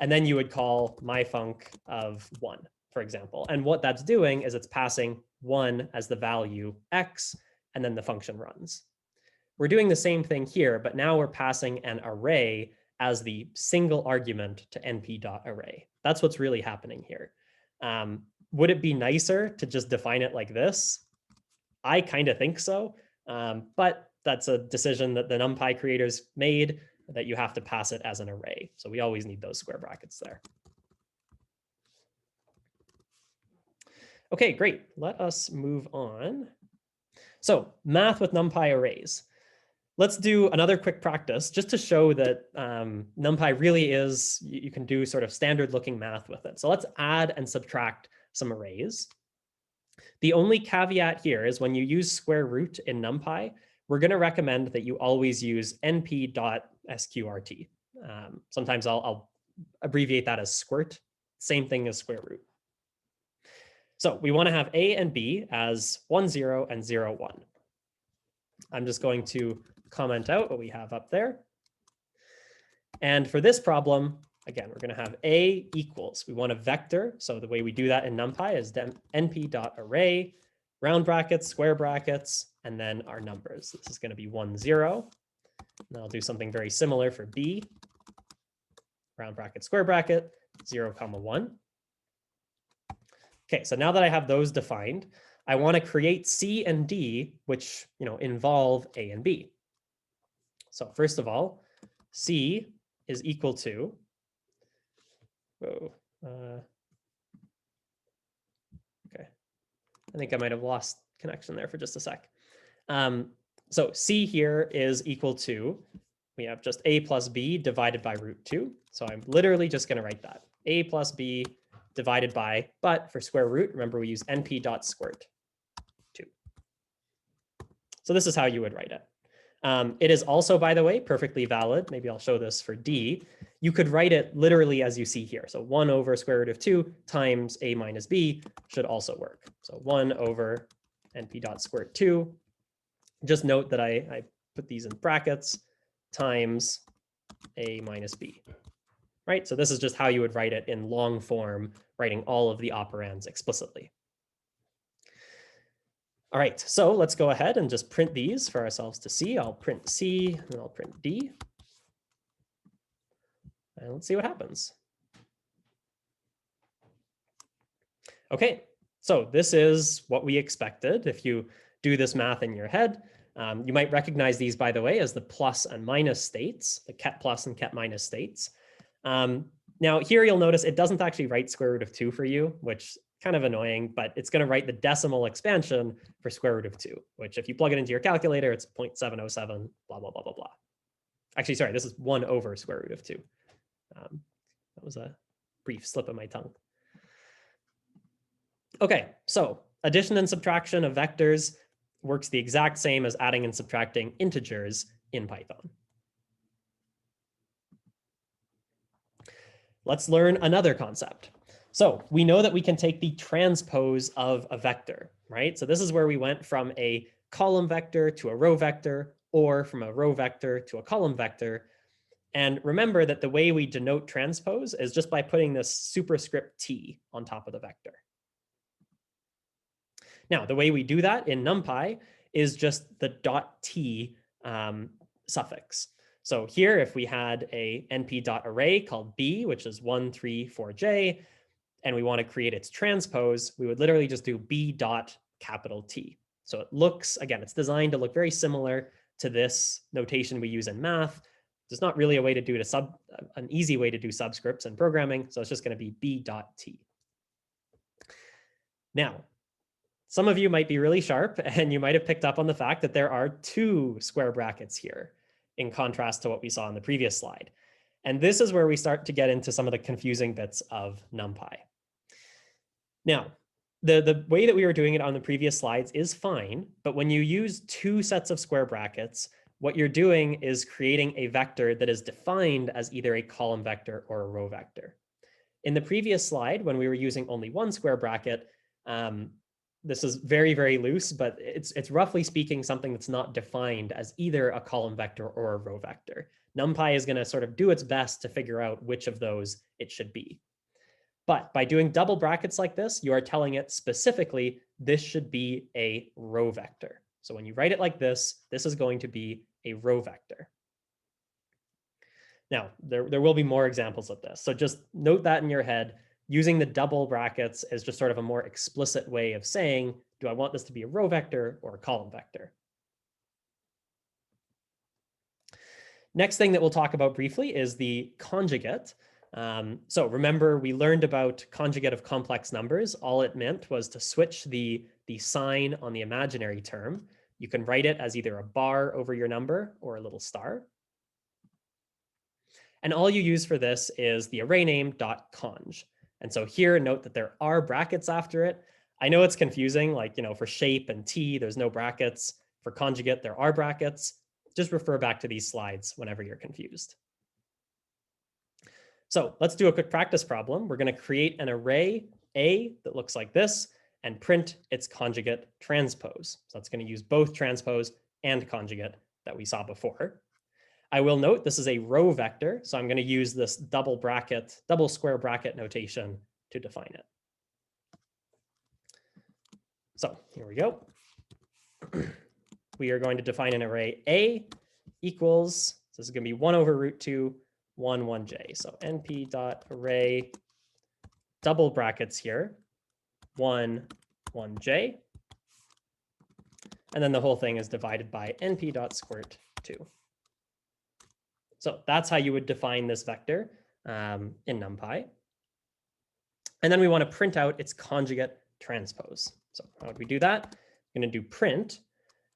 And then you would call myfunc of 1, for example. And what that's doing is it's passing 1 as the value x, and then the function runs. We're doing the same thing here, but now we're passing an array as the single argument to np.array. That's what's really happening here. Would it be nicer to just define it like this? I kind of think so, but that's a decision that the NumPy creators made, that you have to pass it as an array. So we always need those square brackets there. Okay, great. Let us move on. So math with NumPy arrays. Let's do another quick practice just to show that NumPy really is, you can do sort of standard looking math with it. So let's add and subtract some arrays. The only caveat here is when you use square root in NumPy, we're going to recommend that you always use np.sqrt. Sometimes I'll abbreviate that as squirt, same thing as square root. So we want to have a and b as 1, 0 and 0, 1. I'm just going to comment out what we have up there. And for this problem, again, we're going to have a equals. We want a vector. So the way we do that in NumPy is np.array, round brackets, square brackets, and then our numbers. This is going to be 1, 0. And I'll do something very similar for b, round bracket, square bracket, 0, 1. Okay, so now that I have those defined, I want to create C and D, which involve A and B. So first of all, C is equal to, okay, I think I might have lost connection there for just a sec. So C here is equal to, we have just A plus B divided by root 2. So I'm literally just going to write that. A plus B divided by, but for square root, remember we use np.squirt 2. So this is how you would write it. It is also, by the way, perfectly valid. Maybe I'll show this for D. You could write it literally as you see here. So 1 over square root of 2 times A minus B should also work. So 1 over np.squirt 2. Just note that I put these in brackets times A minus B. Right? So this is just how you would write it in long form, writing all of the operands explicitly. All right, so let's go ahead and just print these for ourselves to see. I'll print C, and I'll print D. And let's see what happens. Okay, so this is what we expected. If you do this math in your head, you might recognize these, by the way, as the plus and minus states, the ket plus and ket minus states. Now here you'll notice it doesn't actually write square root of 2 for you, which kind of annoying, but it's going to write the decimal expansion for square root of 2, which if you plug it into your calculator, it's 0.707, blah, blah, blah, blah, blah. Actually, sorry, this is 1 over square root of 2. That was a brief slip of my tongue. Okay, so addition and subtraction of vectors. works the exact same as adding and subtracting integers in Python. Let's learn another concept. So we know that we can take the transpose of a vector, right? So this is where we went from a column vector to a row vector, or from a row vector to a column vector. And remember that the way we denote transpose is just by putting this superscript t on top of the vector. Now, the way we do that in NumPy is just the .t suffix. So here, if we had a np.array called b, which is 1, 3, 4j, and we want to create its transpose, we would literally just do b.T. So it looks, again, it's designed to look very similar to this notation we use in math. There's not really a way to do it, an easy way to do subscripts in programming. So it's just going to be b.T. Now, some of you might be really sharp, and you might have picked up on the fact that there are 2 square brackets here, in contrast to what we saw in the previous slide. And this is where we start to get into some of the confusing bits of NumPy. Now, the way that we were doing it on the previous slides is fine, but when you use 2 sets of square brackets, what you're doing is creating a vector that is defined as either a column vector or a row vector. In the previous slide, when we were using only 1 square bracket, this is very, very loose, but it's roughly speaking something that's not defined as either a column vector or a row vector. NumPy is going to sort of do its best to figure out which of those it should be. But by doing double brackets like this, you are telling it specifically, this should be a row vector. So when you write it like this is going to be a row vector. Now, there will be more examples of this. So just note that in your head. Using the double brackets is just sort of a more explicit way of saying, do I want this to be a row vector or a column vector? Next thing that we'll talk about briefly is the conjugate. So remember, we learned about conjugate of complex numbers. All it meant was to switch the sign on the imaginary term. You can write it as either a bar over your number or a little star. And all you use for this is the array name .conj. And so here, note that there are brackets after it. I know it's confusing, like, for shape and t, there's no brackets. For conjugate, there are brackets. Just refer back to these slides whenever you're confused. So let's do a quick practice problem. We're going to create an array A that looks like this and print its conjugate transpose. So that's going to use both transpose and conjugate that we saw before. I will note this is a row vector, so I'm going to use this double square bracket notation to define it. So here we go. We are going to define an array A equals, so this is going to be 1 over root 2, 1, 1j. So np.array, double brackets here, 1, 1j. And then the whole thing is divided by np.squirt 2. So that's how you would define this vector in NumPy. And then we want to print out its conjugate transpose. So how would we do that? I'm going to do print.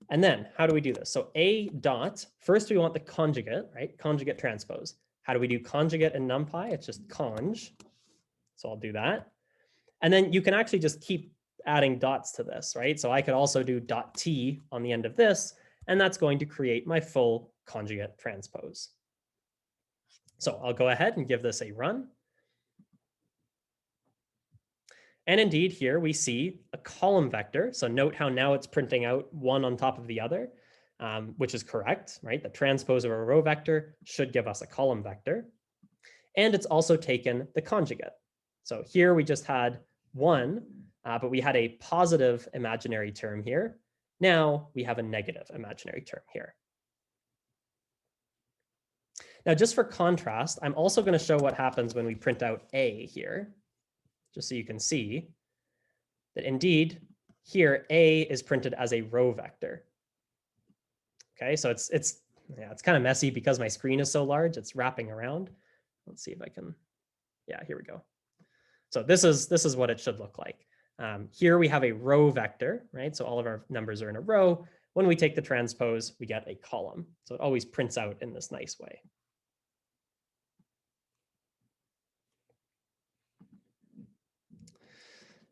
And then how do we do this? So A dot, first we want the conjugate, right? Conjugate transpose. How do we do conjugate in NumPy? It's just conj. So I'll do that. And then you can actually just keep adding dots to this, right? So I could also do .t on the end of this, and that's going to create my full conjugate transpose. So I'll go ahead and give this a run. And indeed, here we see a column vector. So note how now it's printing out one on top of the other, which is correct, right? The transpose of a row vector should give us a column vector. And it's also taken the conjugate. So here we just had 1, but we had a positive imaginary term here. Now we have a negative imaginary term here. Now, just for contrast, I'm also going to show what happens when we print out A here, just so you can see that indeed here A is printed as a row vector. Okay, so it's kind of messy because my screen is so large, it's wrapping around. Let's see if I can, yeah, here we go. So this is what it should look like. Here we have a row vector, right? So all of our numbers are in a row. When we take the transpose, we get a column. So it always prints out in this nice way.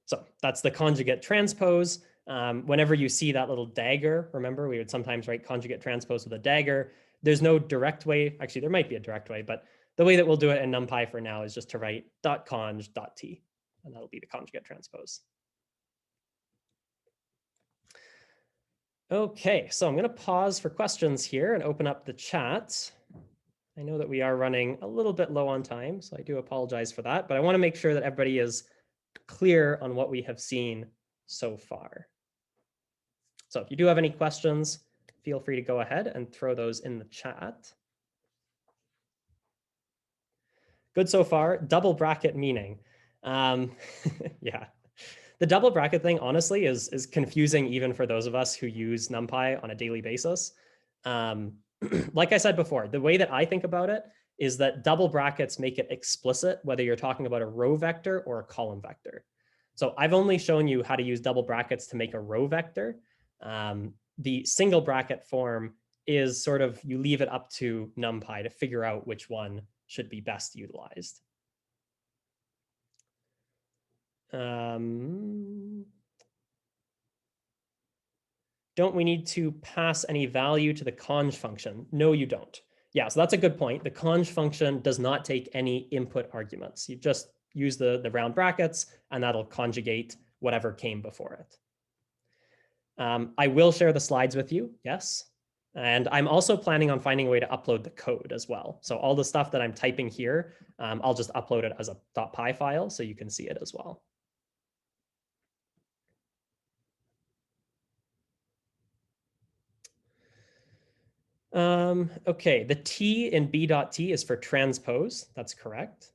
So that's the conjugate transpose. Whenever you see that little dagger, remember, we would sometimes write conjugate transpose with a dagger. There's no direct way. Actually, there might be a direct way, but the way that we'll do it in NumPy for now is just to write .conj.t, and that'll be the conjugate transpose. Okay, so I'm going to pause for questions here and open up the chat. I know that we are running a little bit low on time, so I do apologize for that, but I want to make sure that everybody is clear on what we have seen so far. So if you do have any questions, feel free to go ahead and throw those in the chat. Good so far. Double bracket meaning. Yeah. The double bracket thing, honestly, is confusing even for those of us who use NumPy on a daily basis. Like I said before, the way that I think about it is that double brackets make it explicit whether you're talking about a row vector or a column vector. So I've only shown you how to use double brackets to make a row vector. The single bracket form is sort of, you leave it up to NumPy to figure out which one should be best utilized. Don't we need to pass any value to the conj function? No, you don't. Yeah, so that's a good point. The conj function does not take any input arguments. You just use the round brackets, and that'll conjugate whatever came before it. I will share the slides with you, yes. And I'm also planning on finding a way to upload the code as well. So all the stuff that I'm typing here, I'll just upload it as a .py file so you can see it as well. Okay, the T in B.T is for transpose. That's correct.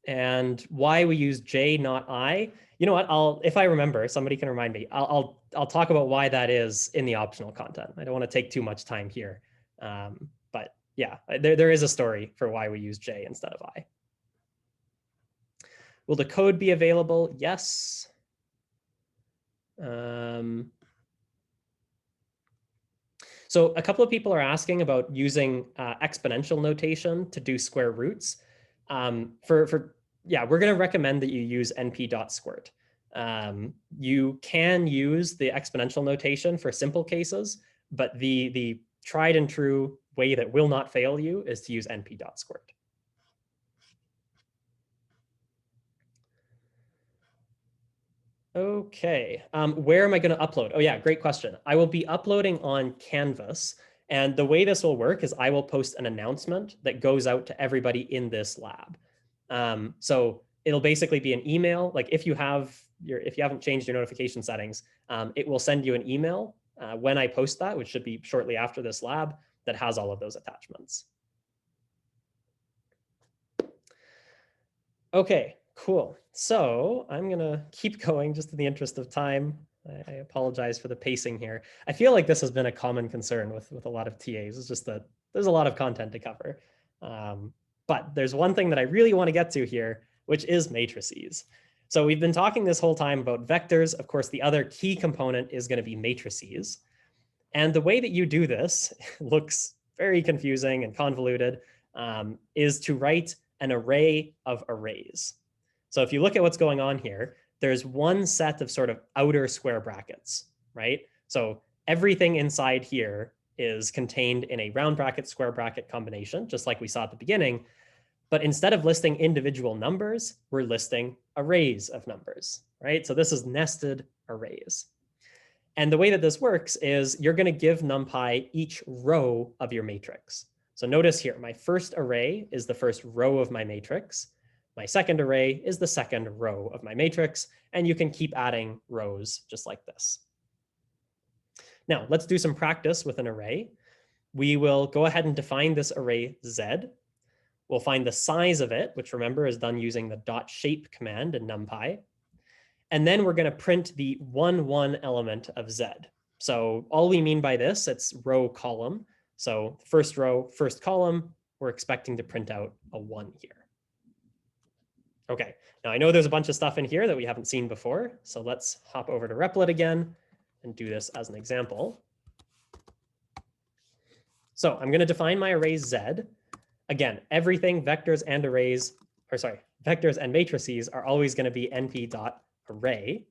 And why we use J, not I. You know what? If I remember, somebody can remind me. I'll talk about why that is in the optional content. I don't want to take too much time here. But yeah, there is a story for why we use J instead of I. Will the code be available? Yes. So a couple of people are asking about using exponential notation to do square roots. Yeah, we're going to recommend that you use np.squirt. You can use the exponential notation for simple cases, but the tried and true way that will not fail you is to use np.squirt. Okay, where am I going to upload? Oh yeah, great question. I will be uploading on Canvas. And the way this will work is I will post an announcement that goes out to everybody in this lab. So it'll basically be an email. Like if you haven't changed your notification settings, it will send you an email when I post that, which should be shortly after this lab, that has all of those attachments. Okay, cool. So I'm going to keep going just in the interest of time. I apologize for the pacing here. I feel like this has been a common concern with a lot of TAs. It's just that there's a lot of content to cover. But there's one thing that I really want to get to here, which is matrices. So we've been talking this whole time about vectors. Of course, the other key component is going to be matrices. And the way that you do this looks very confusing and convoluted, is to write an array of arrays. So if you look at what's going on here, there's one set of sort of outer square brackets, right? So everything inside here is contained in a round bracket, square bracket combination, just like we saw at the beginning. But instead of listing individual numbers, we're listing arrays of numbers, right? So this is nested arrays. And the way that this works is you're going to give NumPy each row of your matrix. So notice here, my first array is the first row of my matrix. My second array is the second row of my matrix, and you can keep adding rows just like this. Now, let's do some practice with an array. We will go ahead and define this array Z. We'll find the size of it, which remember is done using the .shape command in NumPy. And then we're going to print the 1, 1 element of Z. So all we mean by this, it's row column. So first row, first column, we're expecting to print out a 1 here. Okay, now I know there's a bunch of stuff in here that we haven't seen before. So let's hop over to Replit again and do this as an example. So I'm going to define my array Z. Again, everything vectors and arrays, or sorry, vectors and matrices are always going to be np.array.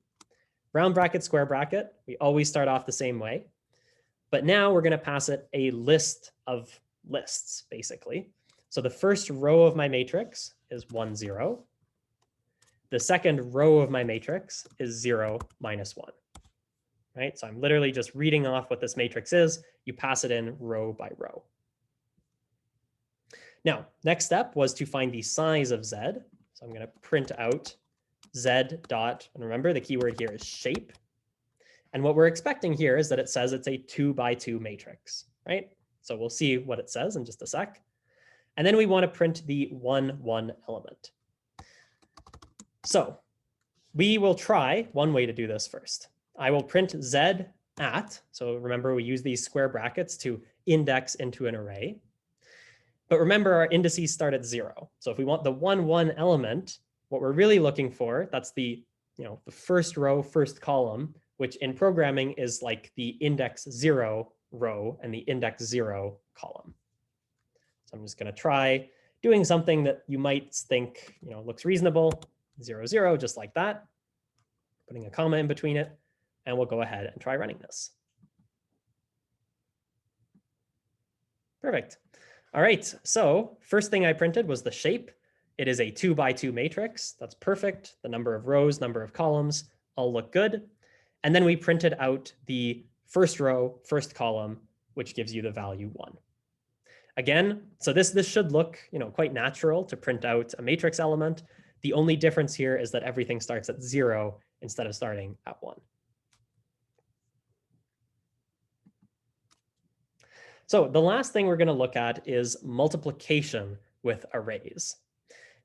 round bracket, square bracket, we always start off the same way. But now we're going to pass it a list of lists, basically. So the first row of my matrix is 1, 0. The second row of my matrix is 0, minus 1. Right? So I'm literally just reading off what this matrix is. You pass it in row by row. Now, next step was to find the size of Z. So I'm going to print out Z dot, and remember the keyword here is shape. And what we're expecting here is that it says it's a 2 by 2 matrix, right? So we'll see what it says in just a sec. And then we want to print the 1, 1 element. So we will try one way to do this first. I will print Z at, so remember we use these square brackets to index into an array. But remember our indices start at 0. So if we want the 1, 1 element, what we're really looking for, that's the first row, first column, which in programming is like the index 0 row and the index 0 column. So I'm just going to try doing something that you might think looks reasonable, 0, 0, just like that, putting a comma in between it, and we'll go ahead and try running this. Perfect. All right, so first thing I printed was the shape. It is a 2 by 2 matrix. That's perfect. The number of rows, number of columns all look good. And then we printed out the first row, first column, which gives you the value 1. Again, so this should look quite natural to print out a matrix element. The only difference here is that everything starts at 0 instead of starting at 1. So the last thing we're going to look at is multiplication with arrays.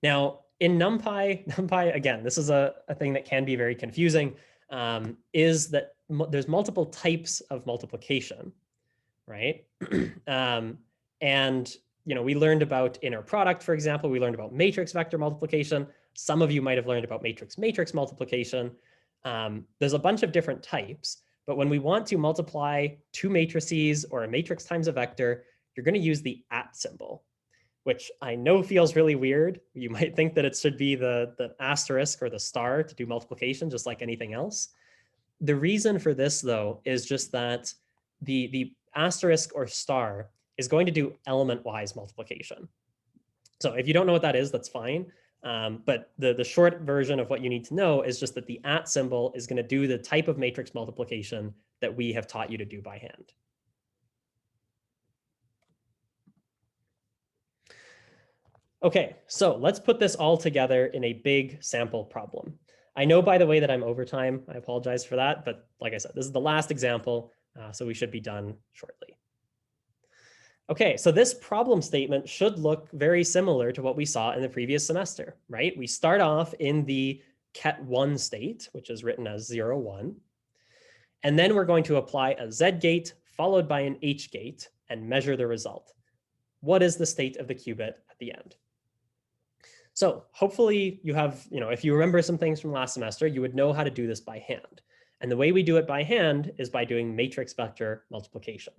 Now, in NumPy, again, this is a thing that can be very confusing, is that there's multiple types of multiplication, right? And we learned about inner product, for example. We learned about matrix vector multiplication. Some of you might have learned about matrix multiplication. There's a bunch of different types. But when we want to multiply two matrices or a matrix times a vector, you're going to use the @ symbol, which I know feels really weird. You might think that it should be the asterisk or the star to do multiplication, just like anything else. The reason for this, though, is just that the asterisk or star is going to do element-wise multiplication. So if you don't know what that is, that's fine. But the short version of what you need to know is just that the @ symbol is going to do the type of matrix multiplication that we have taught you to do by hand. Okay, so let's put this all together in a big sample problem. I know, by the way, that I'm over time. I apologize for that. But like I said, this is the last example, so we should be done shortly. Okay, so this problem statement should look very similar to what we saw in the previous semester, right? We start off in the ket1 state, which is written as 0, 1. And then we're going to apply a Z gate followed by an H gate and measure the result. What is the state of the qubit at the end? So hopefully you have, if you remember some things from last semester, you would know how to do this by hand. And the way we do it by hand is by doing matrix vector multiplication,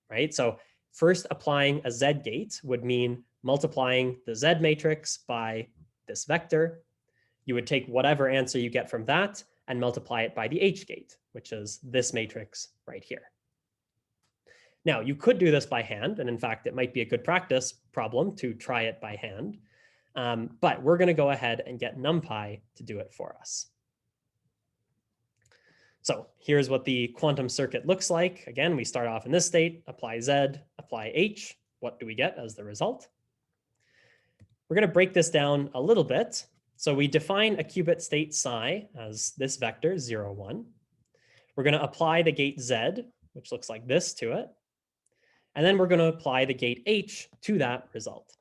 right? So first, applying a Z gate would mean multiplying the Z matrix by this vector. You would take whatever answer you get from that and multiply it by the H gate, which is this matrix right here. Now, you could do this by hand, and in fact, it might be a good practice problem to try it by hand. But we're going to go ahead and get NumPy to do it for us. So here's what the quantum circuit looks like. Again, we start off in this state, apply Z, apply H. What do we get as the result? We're going to break this down a little bit. So we define a qubit state psi as this vector, 0, 1. We're going to apply the gate Z, which looks like this, to it. And then we're going to apply the gate H to that result.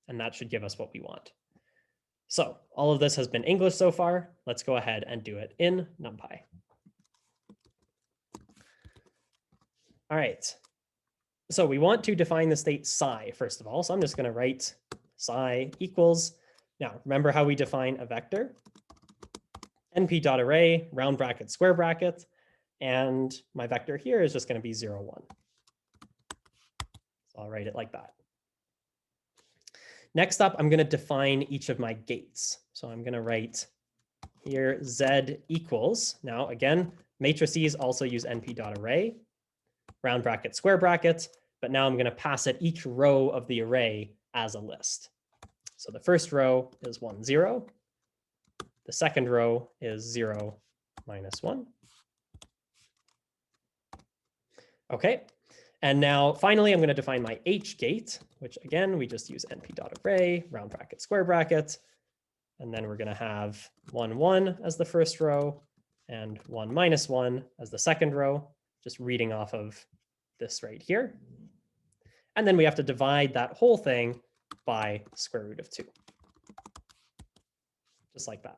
And that should give us what we want. So all of this has been English so far. Let's go ahead and do it in NumPy. All right, so we want to define the state psi, first of all. So I'm just going to write psi equals. Now, remember how we define a vector? np.array, round bracket, square bracket. And my vector here is just going to be 0, 1. So I'll write it like that. Next up, I'm going to define each of my gates. So I'm going to write here z equals, now again, matrices also use np.array, round bracket, square bracket, but now I'm going to pass it each row of the array as a list. So the first row is 1, 0. The second row is 0, minus 1. Okay, and now finally I'm going to define my h gate, which again, we just use np.array, round bracket, square bracket. And then we're going to have 1, 1 as the first row and 1, minus 1 as the second row, just reading off of this right here. And then we have to divide that whole thing by square root of 2, just like that.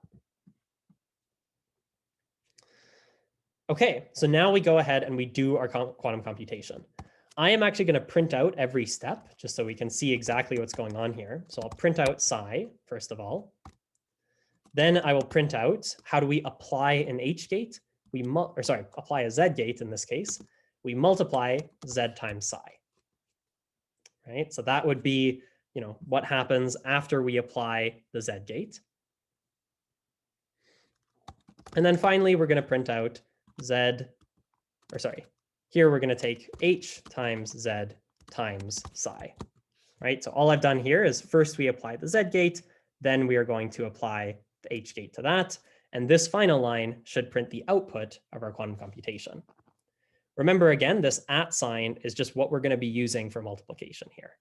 Okay, so now we go ahead and we do our quantum computation. I am actually going to print out every step just so we can see exactly what's going on here. So I'll print out psi, first of all. Then I will print out how do we apply an h gate? Apply a z gate in this case. We multiply z times psi. Right? So that would be, what happens after we apply the z gate. And then finally, we're going to print out here we're going to take h times z times psi. Right? So all I've done here is first we apply the z gate, then we are going to apply the h gate to that. And this final line should print the output of our quantum computation. Remember, again, this @ sign is just what we're going to be using for multiplication here.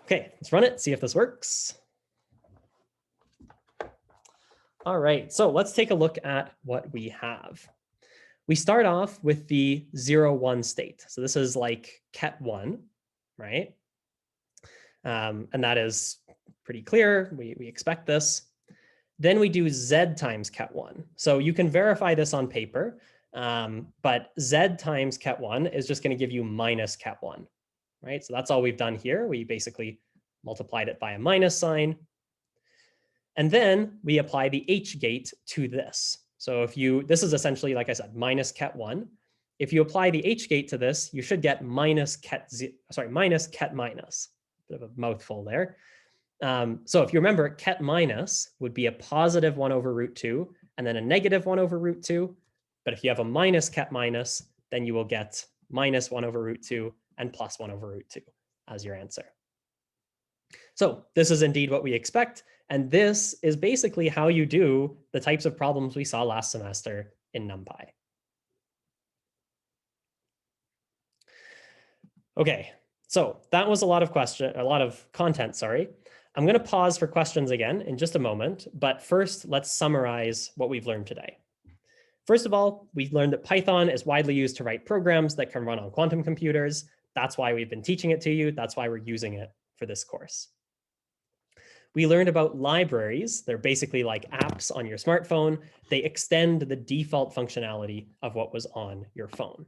Okay, let's run it, see if this works. All right, so let's take a look at what we have. We start off with the 0, 1 state. So this is like ket1, right? And that is pretty clear. We expect this. Then we do z times ket1. So you can verify this on paper, but z times ket1 is just going to give you minus ket1, right? So that's all we've done here. We basically multiplied it by a minus sign. And then we apply the h gate to this. So this is essentially, like I said, minus ket1. If you apply the h gate to this, you should get minus ket minus. Bit of a mouthful there. So if you remember, ket minus would be a positive 1 over root 2 and then a negative 1 over root 2. But if you have a minus ket minus, then you will get minus 1 over root 2 and plus 1 over root 2 as your answer. So this is indeed what we expect. And this is basically how you do the types of problems we saw last semester in NumPy. Okay, so that was a lot of content, sorry. I'm going to pause for questions again in just a moment, but first let's summarize what we've learned today. First of all, we've learned that Python is widely used to write programs that can run on quantum computers. That's why we've been teaching it to you. That's why we're using it for this course. We learned about libraries. They're basically like apps on your smartphone. They extend the default functionality of what was on your phone.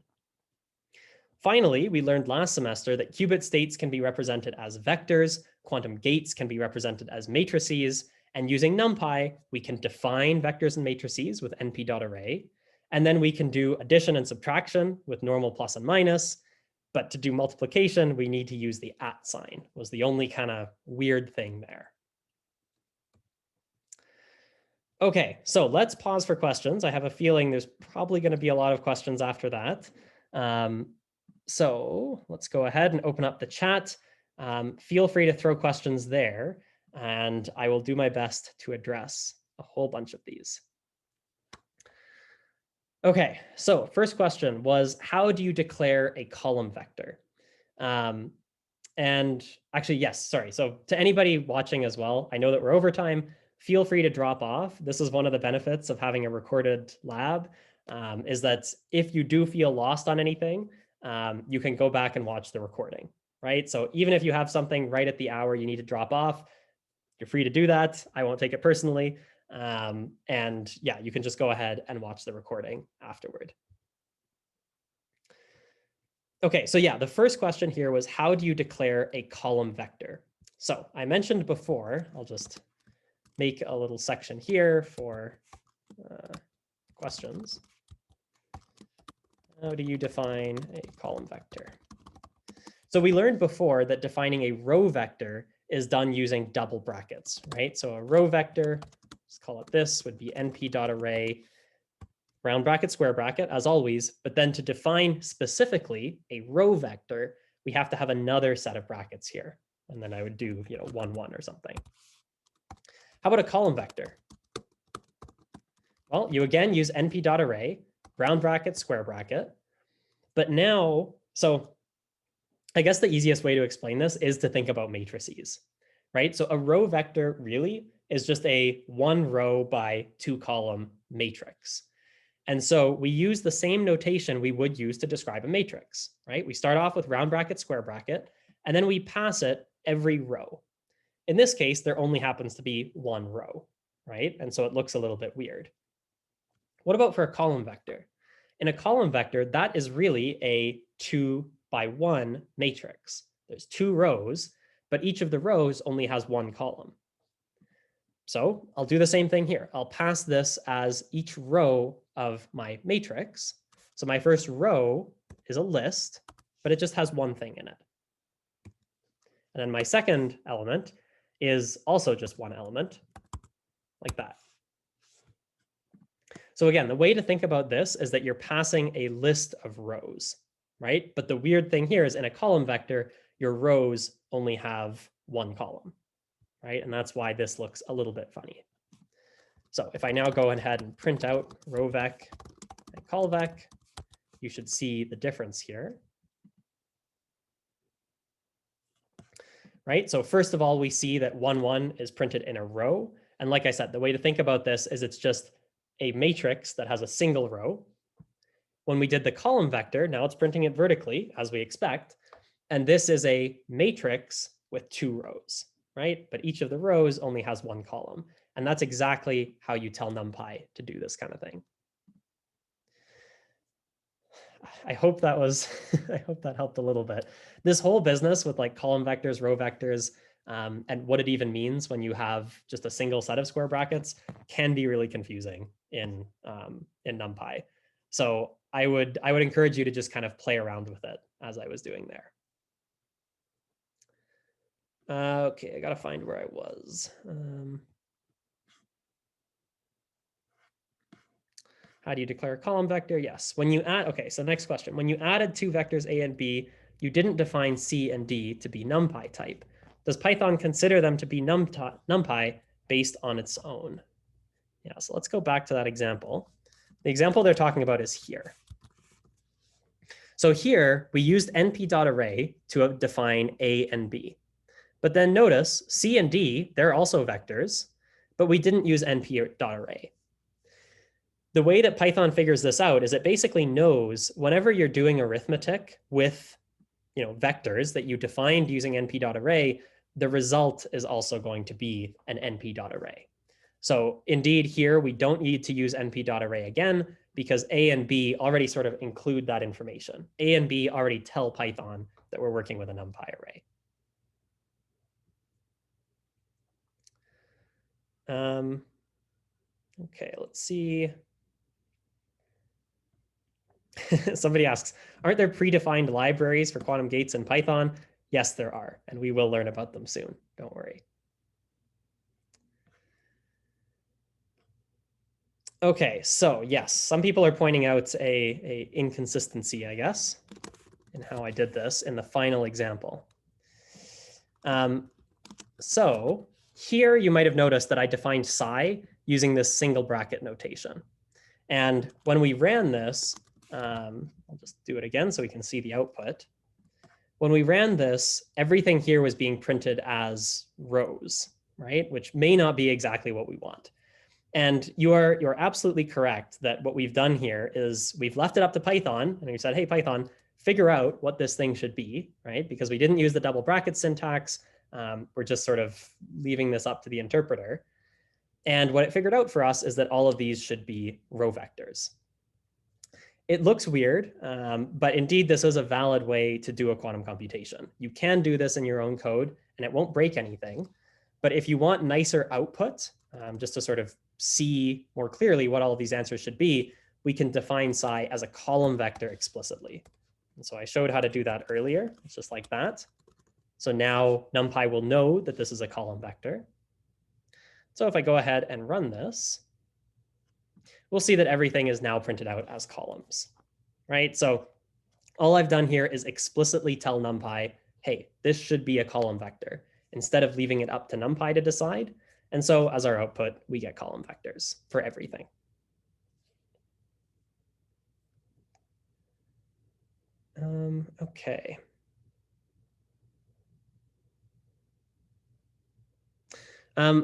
Finally, we learned last semester that qubit states can be represented as vectors, quantum gates can be represented as matrices, and using NumPy, we can define vectors and matrices with np.array, and then we can do addition and subtraction with normal plus and minus, but to do multiplication, we need to use the @ sign, was the only kind of weird thing there. Okay, so let's pause for questions. I have a feeling there's probably going to be a lot of questions after that. So let's go ahead and open up the chat. Feel free to throw questions there, and I will do my best to address a whole bunch of these. Okay, so first question was, how do you declare a column vector? And actually, yes, sorry. So to anybody watching as well, I know that we're over time. Feel free to drop off. This is one of the benefits of having a recorded lab, is that if you do feel lost on anything, you can go back and watch the recording, right? So even if you have something right at the hour you need to drop off, you're free to do that. I won't take it personally. And yeah, you can just go ahead and watch the recording afterward. Okay, so yeah, the first question here was, how do you declare a column vector? So I mentioned before, I'll just make a little section here for questions. How do you define a column vector? So we learned before that defining a row vector is done using double brackets, right? So a row vector let's call it this, would be np.array, round bracket, square bracket, as always. But then to define specifically a row vector, we have to have another set of brackets here. And then I would do, 1, 1 or something. How about a column vector? Well, you again use np.array, round bracket, square bracket. But now, so I guess the easiest way to explain this is to think about matrices, right? So a row vector really is just a 1 row by 2 column matrix. And so we use the same notation we would use to describe a matrix, right? We start off with round bracket, square bracket, and then we pass it every row. In this case, there only happens to be 1 row, right? And so it looks a little bit weird. What about for a column vector? In a column vector, that is really a 2 by 1 matrix. There's 2 rows, but each of the rows only has 1 column. So I'll do the same thing here. I'll pass this as each row of my matrix. So my first row is a list, but it just has 1 thing in it. And then my second element is also just 1 element, like that. So again, the way to think about this is that you're passing a list of rows, right? But the weird thing here is in a column vector, your rows only have 1 column, right? And that's why this looks a little bit funny. So if I now go ahead and print out row vec and col vec, you should see the difference here. Right? So first of all, we see that 1, 1 is printed in a row. And like I said, the way to think about this is it's just a matrix that has a single row. When we did the column vector, now it's printing it vertically, as we expect. And this is a matrix with 2 rows, right? But each of the rows only has 1 column. And that's exactly how you tell NumPy to do this kind of thing. I hope that was, I hope that helped a little bit. This whole business with like column vectors, row vectors, and what it even means when you have just a single set of square brackets can be really confusing in NumPy. So I would encourage you to just kind of play around with it as I was doing there. Okay, I gotta find where I was. How do you declare a column vector? Yes, when you add, okay, so next question. When you added 2 vectors A and B, you didn't define C and D to be NumPy type. Does Python consider them to be NumPy based on its own? Yeah, so let's go back to that example. The example they're talking about is here. So here we used np.array to define A and B. But then notice C and D, they're also vectors, but we didn't use np.array. The way that Python figures this out is it basically knows whenever you're doing arithmetic with vectors that you defined using np.array, the result is also going to be an np.array. So indeed here, we don't need to use np.array again because A and B already sort of include that information. A and B already tell Python that we're working with a NumPy array. Okay, let's see. Somebody asks, aren't there predefined libraries for quantum gates in Python? Yes, there are, and we will learn about them soon. Don't worry. Okay, so yes, some people are pointing out a inconsistency, I guess, in how I did this in the final example. So here you might have noticed that I defined psi using this single bracket notation. And when we ran this, I'll just do it again so we can see the output. When we ran this, everything here was being printed as rows, right? Which may not be exactly what we want. And you're absolutely correct that what we've done here is we've left it up to Python and we said, hey, Python, figure out what this thing should be, right? Because we didn't use the double bracket syntax. We're just sort of leaving this up to the interpreter. And what it figured out for us is that all of these should be row vectors. It looks weird, but indeed, this is a valid way to do a quantum computation. You can do this in your own code, and it won't break anything. But if you want nicer output, just to sort of see more clearly what all of these answers should be, we can define psi as a column vector explicitly. And so I showed how to do that earlier. It's just like that. So now NumPy will know that this is a column vector. So if I go ahead and run this, we'll see that everything is now printed out as columns, right? So all I've done here is explicitly tell NumPy, hey, this should be a column vector, instead of leaving it up to NumPy to decide. And so as our output, we get column vectors for everything. Okay.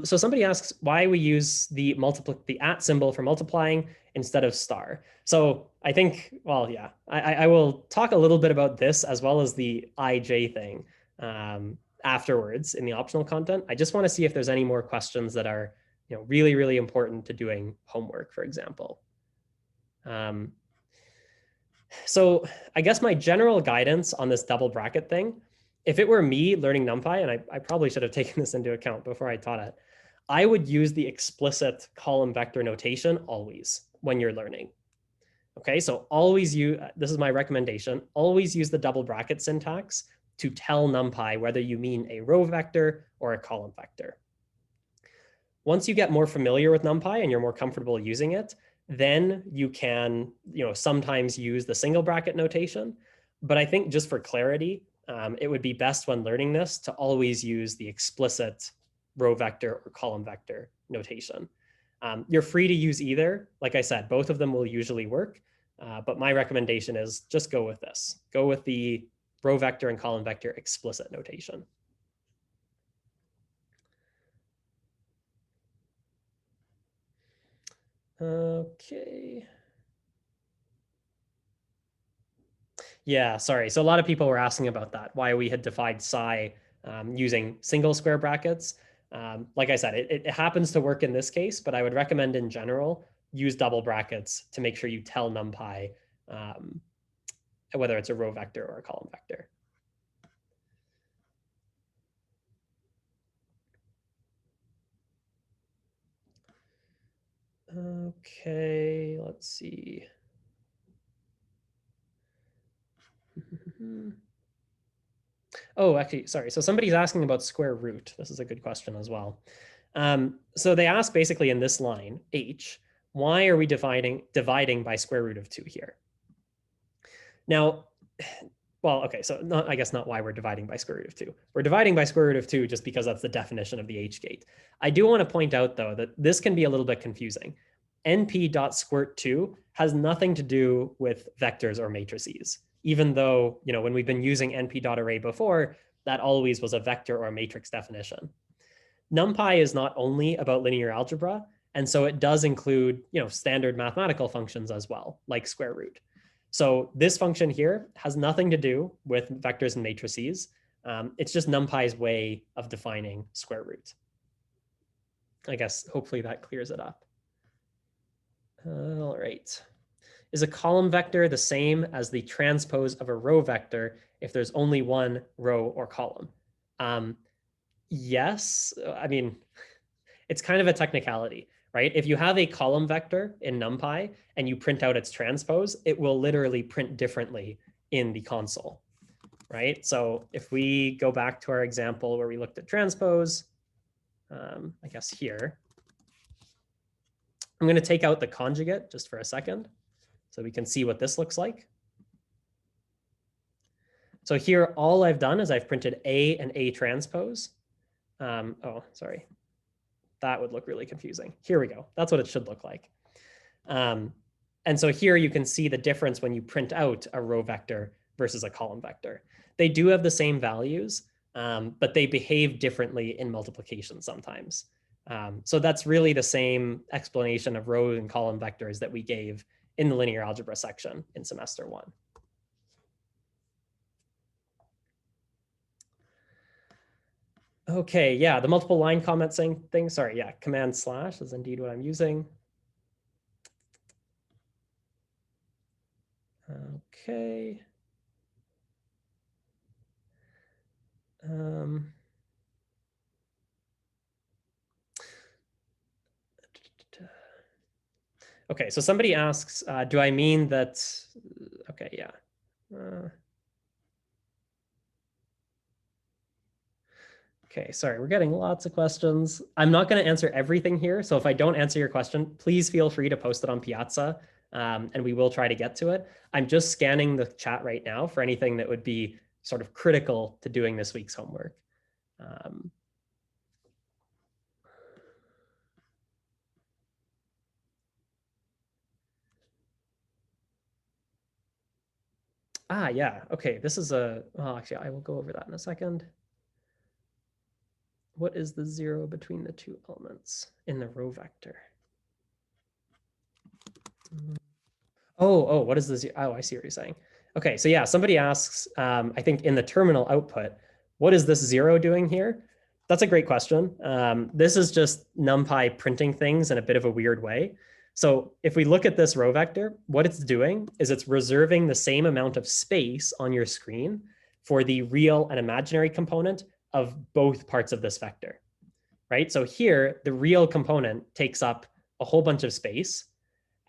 So somebody asks why we use the at symbol for multiplying instead of star. So I think, well, yeah, I will talk a little bit about this as well as the IJ thing afterwards in the optional content. I just want to see if there's any more questions that are, really, really important to doing homework, for example. So I guess my general guidance on this double bracket thing, if it were me learning NumPy, and I probably should have taken this into account before I taught it, I would use the explicit column vector notation always when you're learning. Okay, so always use, this is my recommendation, always use the double bracket syntax to tell NumPy whether you mean a row vector or a column vector. Once you get more familiar with NumPy and you're more comfortable using it, then you can, sometimes use the single bracket notation. But I think just for clarity, it would be best when learning this to always use the explicit row vector or column vector notation. You're free to use either. Like I said, both of them will usually work. But my recommendation is just go with this. Go with the row vector and column vector explicit notation. Okay. Yeah, sorry. So a lot of people were asking about that, why we had defined psi using single square brackets. Like I said, it happens to work in this case, but I would recommend in general, use double brackets to make sure you tell NumPy whether it's a row vector or a column vector. Okay, let's see. Oh, actually, sorry. So somebody's asking about square root. This is a good question as well. So they ask basically in this line, h, why are we dividing by square root of 2 here? Now, well, okay, so I guess not why we're dividing by square root of 2. We're dividing by square root of 2 just because that's the definition of the h gate. I do want to point out, though, that this can be a little bit confusing. np.squirt2 has nothing to do with vectors or matrices, even though, when we've been using np.array before, that always was a vector or a matrix definition. NumPy is not only about linear algebra, and so it does include, standard mathematical functions as well, like square root. So this function here has nothing to do with vectors and matrices. It's just NumPy's way of defining square root. I guess hopefully that clears it up. All right. Is a column vector the same as the transpose of a row vector if there's only one row or column? Yes. I mean, it's kind of a technicality, right? If you have a column vector in NumPy and you print out its transpose, it will literally print differently in the console, right? So if we go back to our example where we looked at transpose, I guess here, I'm going to take out the conjugate just for a second so we can see what this looks like. So here, all I've done is I've printed A and A transpose. Oh, sorry. That would look really confusing. Here we go. That's what it should look like. And so here you can see the difference when you print out a row vector versus a column vector. They do have the same values, but they behave differently in multiplication sometimes. So that's really the same explanation of row and column vectors that we gave in the linear algebra section in semester 1. Okay, yeah, the multiple line comment thing. Sorry, yeah, command slash is indeed what I'm using. Okay. Okay, so somebody asks, do I mean that, okay, yeah. Okay, sorry, we're getting lots of questions. I'm not going to answer everything here. So if I don't answer your question, please feel free to post it on Piazza, and we will try to get to it. I'm just scanning the chat right now for anything that would be sort of critical to doing this week's homework. Yeah. Okay, this is well, actually, I will go over that in a second. What is the zero between the two elements in the row vector? What is this? Oh, I see what you're saying. Okay, so yeah, somebody asks, I think in the terminal output, what is this zero doing here? That's a great question. This is just NumPy printing things in a bit of a weird way. So if we look at this row vector, what it's doing is it's reserving the same amount of space on your screen for the real and imaginary component of both parts of this vector, right? So here, the real component takes up a whole bunch of space,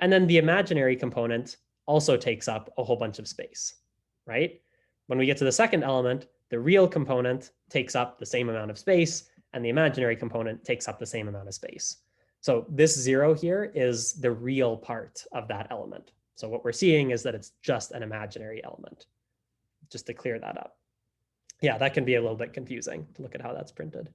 and then the imaginary component also takes up a whole bunch of space, right? When we get to the second element, the real component takes up the same amount of space, and the imaginary component takes up the same amount of space. So this zero here is the real part of that element. So what we're seeing is that it's just an imaginary element, just to clear that up. Yeah, that can be a little bit confusing to look at how that's printed.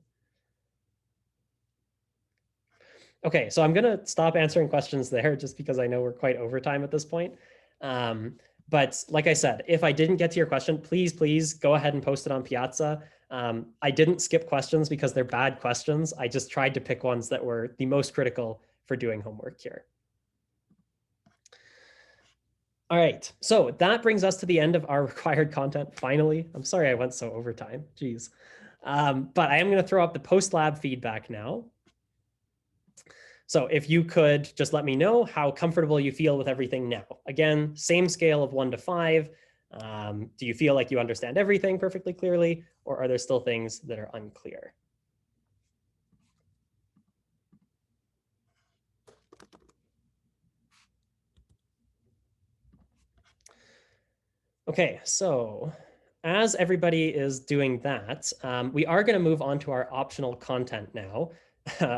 Okay, so I'm going to stop answering questions there just because I know we're quite over time at this point. But like I said, if I didn't get to your question, please go ahead and post it on Piazza. I didn't skip questions because they're bad questions. I just tried to pick ones that were the most critical for doing homework here. All right, so that brings us to the end of our required content, finally. I'm sorry I went so overtime, geez. But I am going to throw up the post-lab feedback now. So if you could just let me know how comfortable you feel with everything now. Again, same scale of 1 to 5. Do you feel like you understand everything perfectly clearly, or are there still things that are unclear? Okay, so as everybody is doing that, we are going to move on to our optional content now.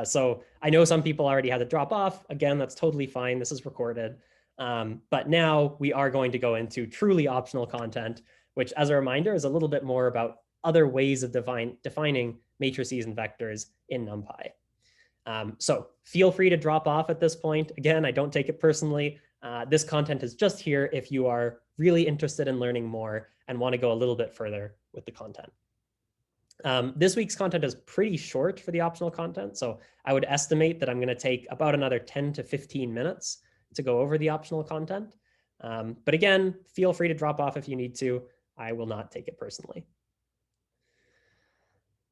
So I know some people already had to drop off. Again, that's totally fine. This is recorded. But now we are going to go into truly optional content, which, as a reminder, is a little bit more about other ways of defining matrices and vectors in NumPy. So feel free to drop off at this point. Again, I don't take it personally. This content is just here if you are really interested in learning more and want to go a little bit further with the content. This week's content is pretty short for the optional content, so I would estimate that I'm going to take about another 10 to 15 minutes to go over the optional content. But again, feel free to drop off if you need to. I will not take it personally.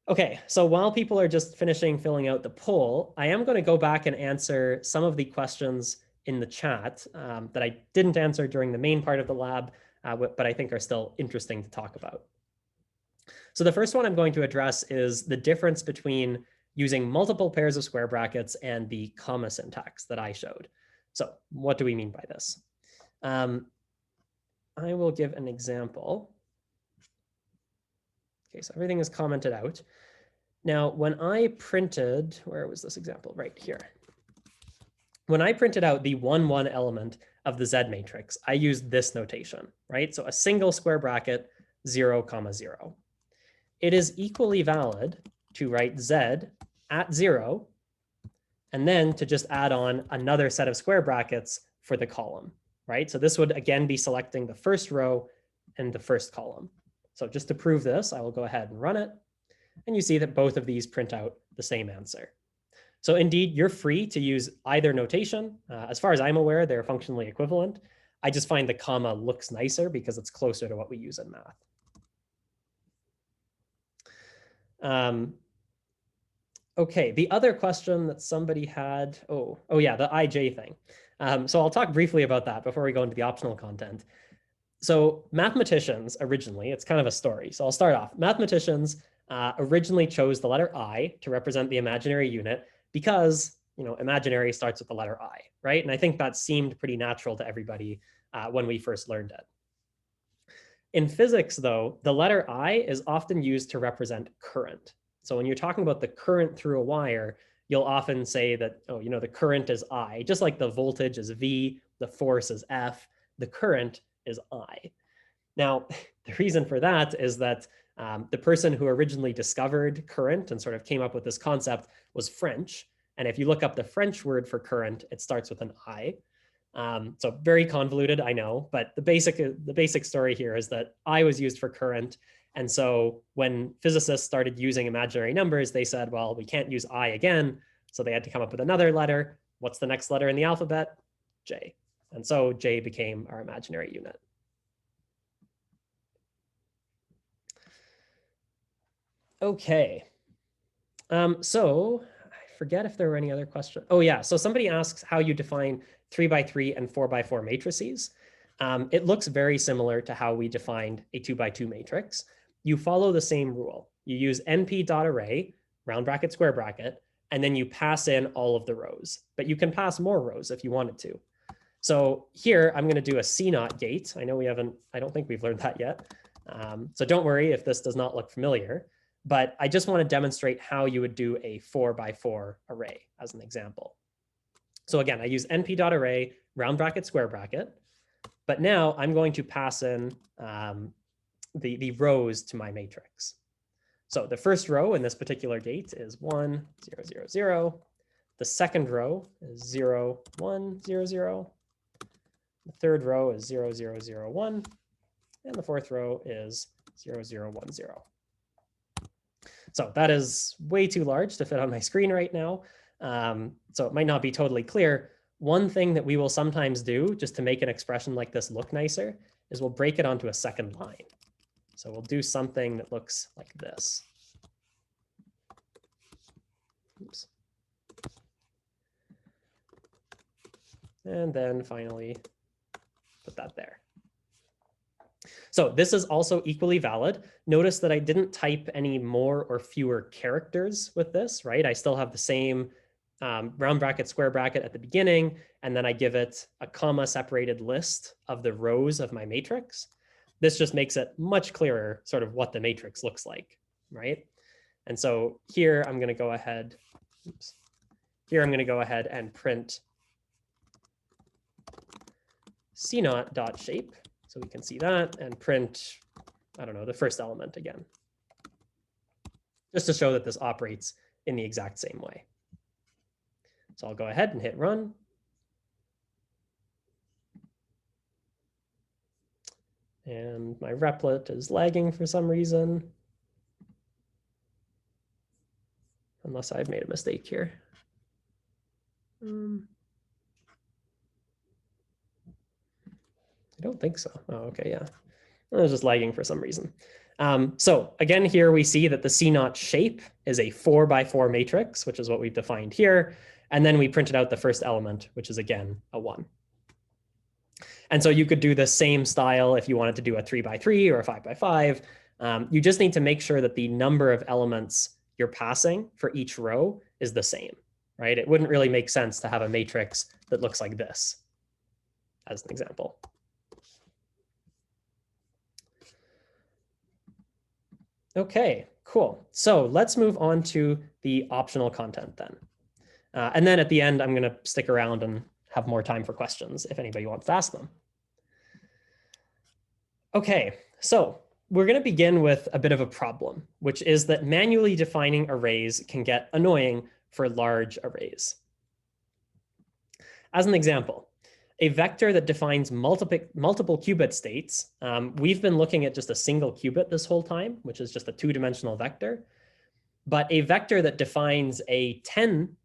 Okay, so while people are just finishing filling out the poll, I am going to go back and answer some of the questions in the chat that I didn't answer during the main part of the lab, but I think are still interesting to talk about. So the first one I'm going to address is the difference between using multiple pairs of square brackets and the comma syntax that I showed. So what do we mean by this? I will give an example. Okay, so everything is commented out. Now, when I printed, where was this example? Right here. When I printed out the 1, 1 element of the Z matrix, I used this notation, right? So a single square bracket, 0, 0. It is equally valid to write Z at 0, and then to just add on another set of square brackets for the column, right? So this would again be selecting the first row and the first column. So just to prove this, I will go ahead and run it. And you see that both of these print out the same answer. So indeed, you're free to use either notation. As far as I'm aware, they're functionally equivalent. I just find the comma looks nicer because it's closer to what we use in math. Okay, the other question that somebody had, oh yeah, the IJ thing. So I'll talk briefly about that before we go into the optional content. So mathematicians originally, it's kind of a story. So I'll start off. Mathematicians originally chose the letter I to represent the imaginary unit because, imaginary starts with the letter I, right? And I think that seemed pretty natural to everybody when we first learned it. In physics, though, the letter I is often used to represent current. So when you're talking about the current through a wire, you'll often say that, oh, the current is I, just like the voltage is V, the force is F, the current is I. Now, the reason for that is that the person who originally discovered current and sort of came up with this concept was French. And if you look up the French word for current, it starts with an I. So very convoluted, I know, but the basic story here is that I was used for current. And so when physicists started using imaginary numbers, they said, well, we can't use I again. So they had to come up with another letter. What's the next letter in the alphabet? J. And so J became our imaginary unit. Okay. So I forget if there were any other questions. Oh yeah, so somebody asks how you define 3x3 and 4x4 matrices. It looks very similar to how we defined a 2x2 matrix. You follow the same rule. You use np.array, round bracket, square bracket, and then you pass in all of the rows. But you can pass more rows if you wanted to. So here I'm going to do a C0 gate. I know I don't think we've learned that yet. So don't worry if this does not look familiar. But I just want to demonstrate how you would do a 4x4 array as an example. So again, I use np.array, round bracket, square bracket. But now I'm going to pass in the rows to my matrix. So the first row in this particular gate is 1, 0, 0, 0. The second row is 0, 1, 0, 0. The third row is 0, 0, 0, 1. And the fourth row is 0, 0, 1, 0. So that is way too large to fit on my screen right now. So it might not be totally clear. One thing that we will sometimes do just to make an expression like this look nicer is we'll break it onto a second line. So we'll do something that looks like this. Oops. And then finally put that there. So this is also equally valid. Notice that I didn't type any more or fewer characters with this, right? I still have the same round bracket, square bracket at the beginning, and then I give it a comma separated list of the rows of my matrix. This just makes it much clearer sort of what the matrix looks like, right? And so here I'm going to go ahead, oops. Here I'm going to go ahead and print C0.shape. So we can see that and print, I don't know, the first element again, just to show that this operates in the exact same way. So I'll go ahead and hit run. And my replit is lagging for some reason, unless I've made a mistake here. I don't think so. Oh, okay, yeah. It was just lagging for some reason. So again, here we see that the C0 shape is a 4x4 matrix, which is what we've defined here. And then we printed out the first element, which is again a 1. And so you could do the same style if you wanted to do a 3x3 or a 5x5. You just need to make sure that the number of elements you're passing for each row is the same, right? It wouldn't really make sense to have a matrix that looks like this, as an example. Okay, cool. So let's move on to the optional content then. And then at the end, I'm going to stick around and have more time for questions if anybody wants to ask them. Okay, so we're going to begin with a bit of a problem, which is that manually defining arrays can get annoying for large arrays. As an example, a vector that defines multiple qubit states, we've been looking at just a single qubit this whole time, which is just a 2-dimensional vector. But a vector that defines a 10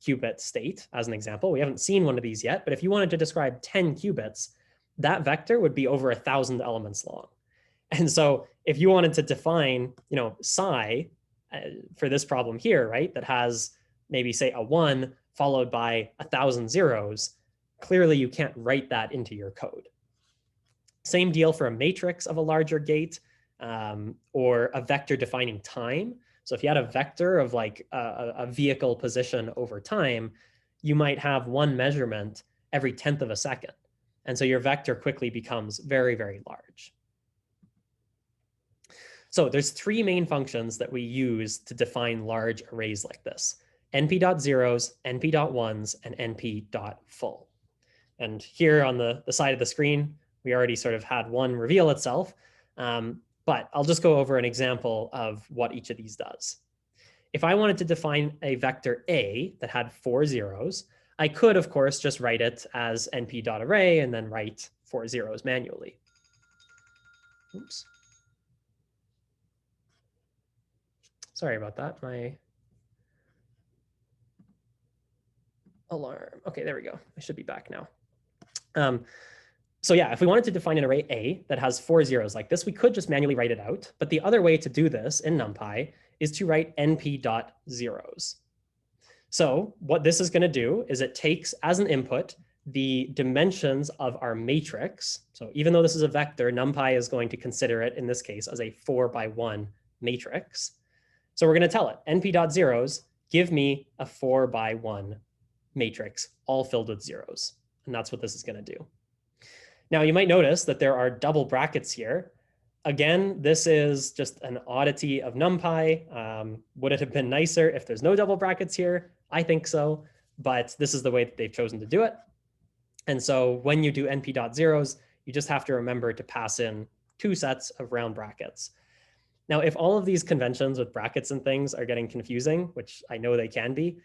qubit state, as an example, we haven't seen one of these yet, but if you wanted to describe 10 qubits, that vector would be over 1,000 elements long. And so if you wanted to define, psi for this problem here, right, that has maybe say a 1 followed by 1,000 zeros, clearly you can't write that into your code. Same deal for a matrix of a larger gate or a vector defining time. So if you had a vector of like a vehicle position over time, you might have one measurement every 10th of a second. And so your vector quickly becomes very, very large. So there's three main functions that we use to define large arrays like this: np.zeros, np.ones, and np.full. And here on the side of the screen, we already sort of had one reveal itself, but I'll just go over an example of what each of these does. If I wanted to define a vector A that had 4 zeros, I could, of course, just write it as np.array and then write 4 zeros manually. Oops. Sorry about that. My alarm. Okay, there we go. I should be back now. So yeah, if we wanted to define an array A that has 4 zeros like this, we could just manually write it out. But the other way to do this in NumPy is to write np.zeros. So what this is going to do is it takes as an input the dimensions of our matrix. So even though this is a vector, NumPy is going to consider it in this case as a 4x1 matrix. So we're going to tell it np.zeros, give me a 4x1 matrix, all filled with zeros. And that's what this is going to do. Now you might notice that there are double brackets here. Again, this is just an oddity of NumPy. Would it have been nicer if there's no double brackets here? I think so, but this is the way that they've chosen to do it. And so when you do np.zeros, you just have to remember to pass in 2 sets of round brackets. Now, if all of these conventions with brackets and things are getting confusing, which I know they can be,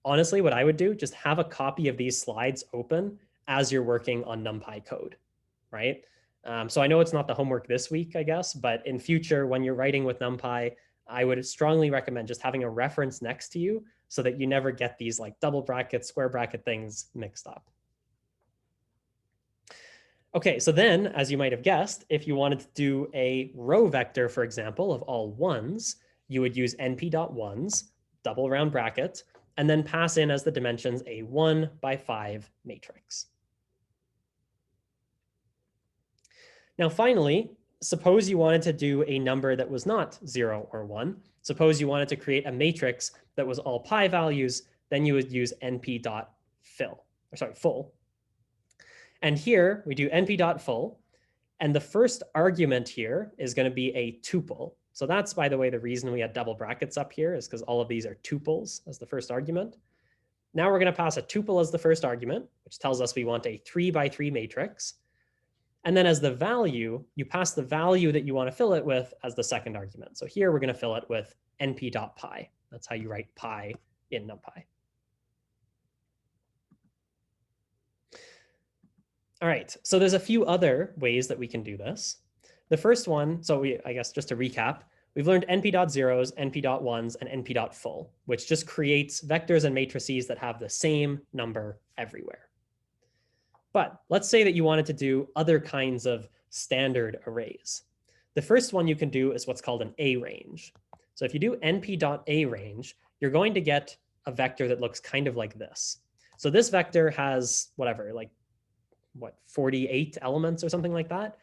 honestly, what I would do, just have a copy of these slides open as you're working on NumPy code, right? So I know it's not the homework this week, I guess, but in future, when you're writing with NumPy, I would strongly recommend just having a reference next to you so that you never get these like double bracket, square bracket things mixed up. Okay, so then, as you might have guessed, if you wanted to do a row vector, for example, of all ones, you would use np.ones, double round bracket, and then pass in as the dimensions a 1x5 matrix. Now, finally, suppose you wanted to do a number that was not 0 or 1. Suppose you wanted to create a matrix that was all pi values, then you would use full. And here we do np.full, and the first argument here is going to be a tuple. So that's, by the way, the reason we had double brackets up here is because all of these are tuples as the first argument. Now we're going to pass a tuple as the first argument, which tells us we want a 3x3 matrix. And then as the value, you pass the value that you want to fill it with as the second argument. So here we're going to fill it with np.pi. That's how you write pi in NumPy. All right, so there's a few other ways that we can do this. The first one, so I guess just to recap, we've learned np.zeros, np.ones, and np.full, which just creates vectors and matrices that have the same number everywhere. But let's say that you wanted to do other kinds of standard arrays. The first one you can do is what's called an A range. So if you do np.arange, you're going to get a vector that looks kind of like this. So this vector has whatever, like 48 elements or something like that.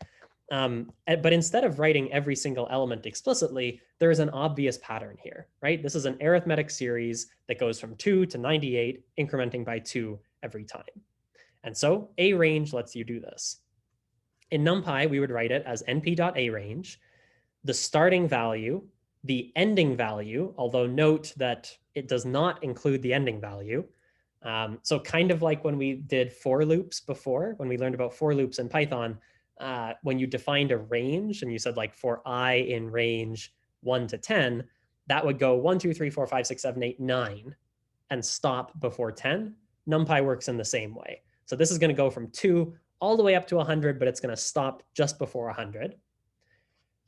But instead of writing every single element explicitly, there is an obvious pattern here, right? This is an arithmetic series that goes from 2 to 98, incrementing by 2 every time. And so arange lets you do this. In NumPy, we would write it as np.arange, the starting value, the ending value, although note that it does not include the ending value. So kind of like when we did for loops before, when we learned about for loops in Python, when you defined a range and you said like for I in range 1 to 10, that would go 1, 2, 3, 4, 5, 6, 7, 8, 9 and stop before 10. NumPy works in the same way. So this is going to go from 2 all the way up to 100, but it's going to stop just before 100.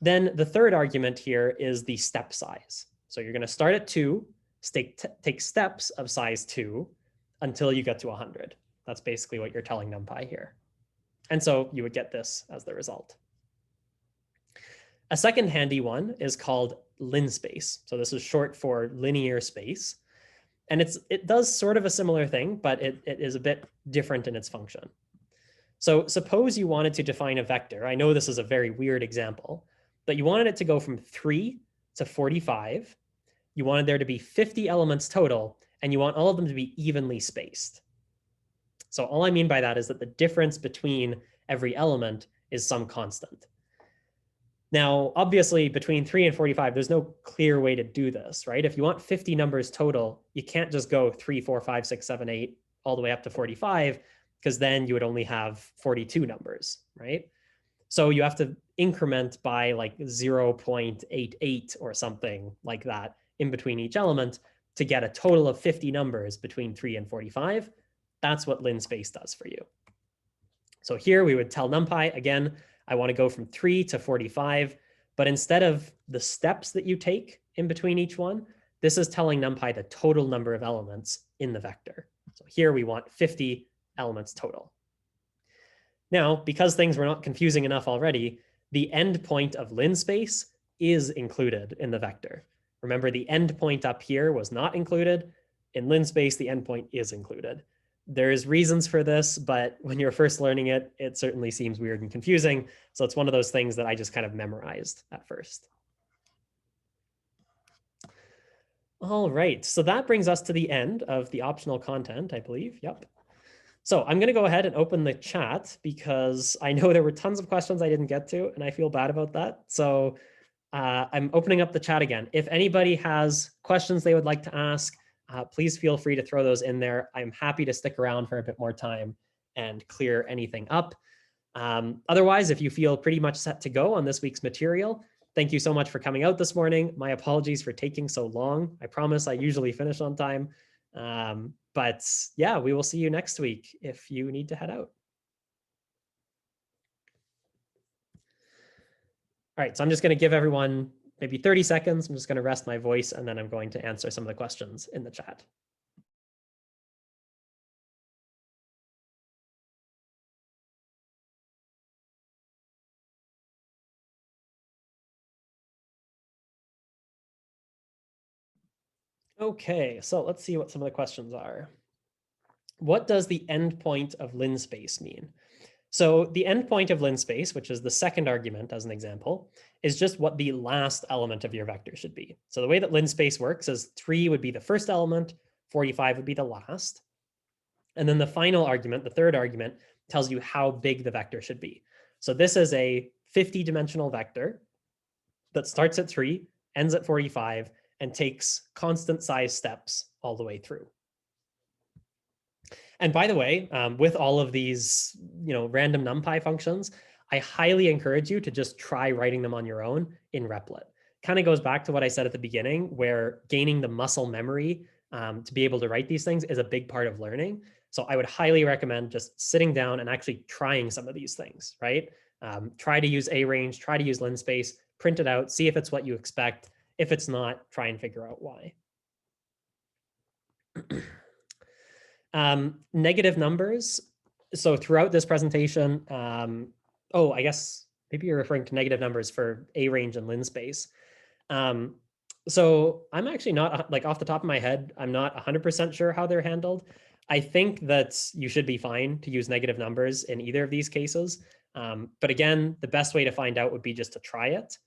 Then the third argument here is the step size. So you're going to start at 2, take steps of size 2 until you get to 100. That's basically what you're telling NumPy here. And so you would get this as the result. A second handy one is called linspace. So this is short for linear space. And it does sort of a similar thing, but it is a bit different in its function. So suppose you wanted to define a vector. I know this is a very weird example, but you wanted it to go from 3 to 45. You wanted there to be 50 elements total, and you want all of them to be evenly spaced. So all I mean by that is that the difference between every element is some constant. Now, obviously, between 3 and 45, there's no clear way to do this, right? If you want 50 numbers total, you can't just go 3, 4, 5, 6, 7, 8, all the way up to 45, because then you would only have 42 numbers, right? So you have to increment by like 0.88 or something like that in between each element to get a total of 50 numbers between 3 and 45. That's what linspace does for you. So here we would tell NumPy, again, I want to go from 3 to 45, but instead of the steps that you take in between each one, this is telling NumPy the total number of elements in the vector. So here we want 50 elements total. Now, because things were not confusing enough already, the endpoint of linspace is included in the vector. Remember, the endpoint up here was not included. In linspace, the endpoint is included. There's reasons for this, but when you're first learning it, it certainly seems weird and confusing. So it's one of those things that I just kind of memorized at first. All right, so that brings us to the end of the optional content, I believe. Yep. So I'm going to go ahead and open the chat because I know there were tons of questions I didn't get to, and I feel bad about that. So I'm opening up the chat again. If anybody has questions they would like to ask, please feel free to throw those in there. I'm happy to stick around for a bit more time and clear anything up. Otherwise, if you feel pretty much set to go on this week's material, thank you so much for coming out this morning. My apologies for taking so long. I promise I usually finish on time. But yeah, we will see you next week if you need to head out. All right, so I'm just going to give everyone maybe 30 seconds. I'm just going to rest my voice, and then I'm going to answer some of the questions in the chat. Okay, so let's see what some of the questions are. What does the endpoint of linspace mean? So the endpoint of linspace, which is the second argument as an example, is just what the last element of your vector should be. So the way that linspace works is 3 would be the first element, 45 would be the last. And then the final argument, the third argument, tells you how big the vector should be. So this is a 50-dimensional vector that starts at 3, ends at 45, and takes constant size steps all the way through. And by the way, with all of these, random NumPy functions, I highly encourage you to just try writing them on your own in Replit. Kind of goes back to what I said at the beginning, where gaining the muscle memory to be able to write these things is a big part of learning. So I would highly recommend just sitting down and actually trying some of these things, right? Try to use arange, try to use linspace, print it out, see if it's what you expect. If it's not, try and figure out why. Negative numbers. So throughout this presentation, I guess maybe you're referring to negative numbers for arange and linspace. So I'm actually not, like, off the top of my head, I'm not 100% sure how they're handled. I think that you should be fine to use negative numbers in either of these cases. But again, the best way to find out would be just to try it.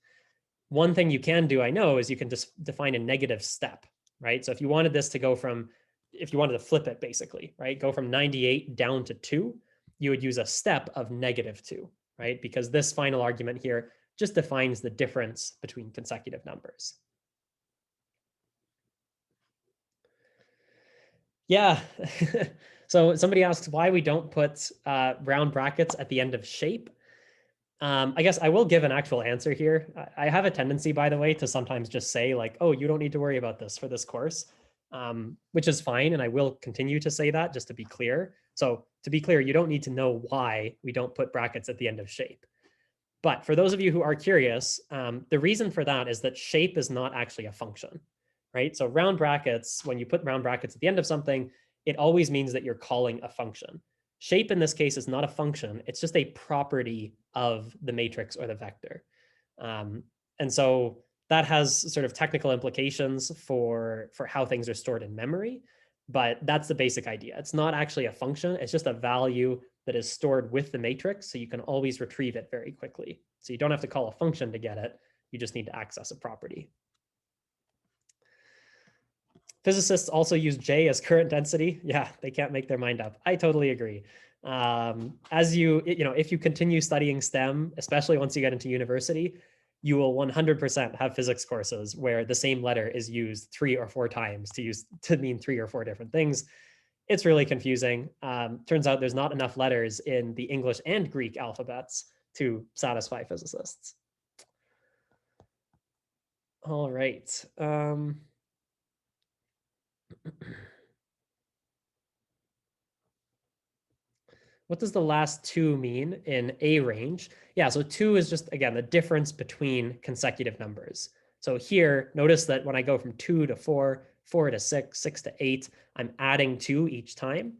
One thing you can do, I know, is you can just define a negative step, right? So if you wanted this to go from, if you wanted to flip it basically, right? Go from 98 down to 2, you would use a step of -2, right? Because this final argument here just defines the difference between consecutive numbers. Yeah. So somebody asks why we don't put round brackets at the end of shape. I guess I will give an actual answer here. I have a tendency, by the way, to sometimes just say like, oh, you don't need to worry about this for this course, which is fine. And I will continue to say that just to be clear. So to be clear, you don't need to know why we don't put brackets at the end of shape. But for those of you who are curious, the reason for that is that shape is not actually a function, right? So round brackets, when you put round brackets at the end of something, it always means that you're calling a function. Shape in this case is not a function. It's just a property of the matrix or the vector. And so that has sort of technical implications for how things are stored in memory. But that's the basic idea. It's not actually a function. It's just a value that is stored with the matrix. So you can always retrieve it very quickly. So you don't have to call a function to get it. You just need to access a property. Physicists also use J as current density. Yeah, they can't make their mind up. I totally agree. As if you continue studying STEM, especially once you get into university, you will 100% have physics courses where the same letter is used 3 or 4 times to mean 3 or 4 different things. It's really confusing. Turns out there's not enough letters in the English and Greek alphabets to satisfy physicists. All right. What does the last 2 mean in a range? Yeah, so 2 is just, again, the difference between consecutive numbers. So here, notice that when I go from 2 to 4, 4 to 6, 6 to 8, I'm adding 2 each time.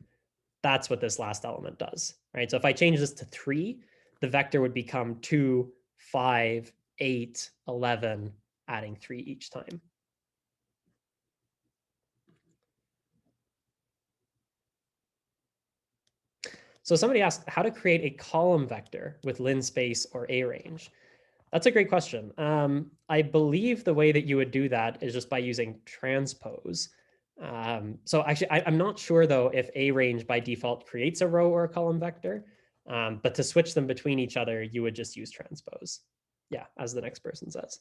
That's what this last element does, right? So if I change this to 3, the vector would become 2, 5, 8, 11, adding 3 each time. So somebody asked how to create a column vector with linspace or a range. That's a great question. I believe the way that you would do that is just by using transpose. So actually, I'm not sure though if a range by default creates a row or a column vector, but to switch them between each other, you would just use transpose. Yeah, as the next person says.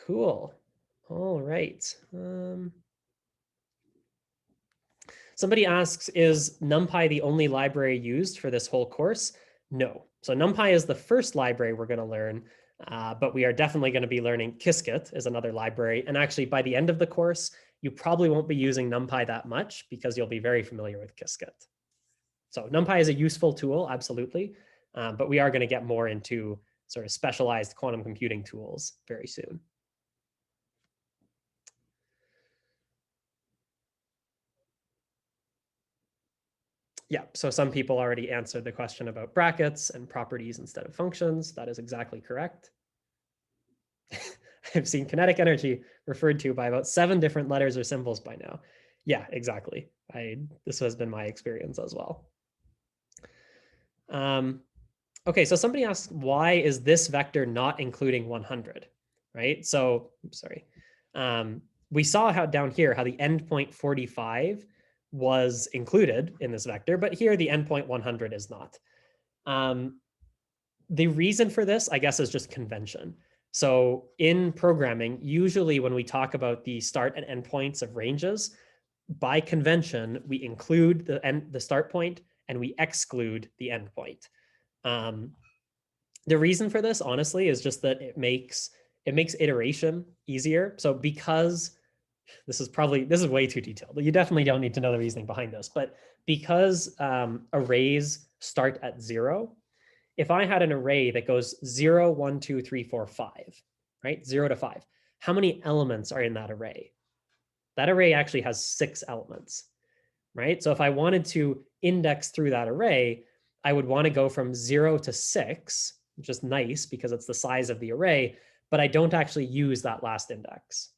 Cool. All right. Somebody asks, is NumPy the only library used for this whole course? No. So NumPy is the first library we're going to learn, but we are definitely going to be learning Qiskit is another library. And actually, by the end of the course, you probably won't be using NumPy that much because you'll be very familiar with Qiskit. So NumPy is a useful tool, absolutely, but we are going to get more into sort of specialized quantum computing tools very soon. Yeah, so some people already answered the question about brackets and properties instead of functions. That is exactly correct. I've seen kinetic energy referred to by about 7 different letters or symbols by now. Yeah, exactly. This has been my experience as well. Okay, so somebody asked, why is this vector not including 100, right? So, sorry. We saw how down here, how the endpoint 45 was included in this vector, but here the endpoint 100 is not. The reason for this, I guess, is just convention. So in programming, usually when we talk about the start and end points of ranges, by convention, we include the start point and we exclude the end point. The reason for this, honestly, is just that it makes iteration easier. So because this is way too detailed. You definitely don't need to know the reasoning behind this, but because arrays start at 0, if I had an array that goes 0, 1, 2, 3, 4, 5, right? 0 to 5, how many elements are in that array? That array actually has 6 elements, right? So if I wanted to index through that array, I would want to go from 0 to 6, which is nice because it's the size of the array, but I don't actually use that last index,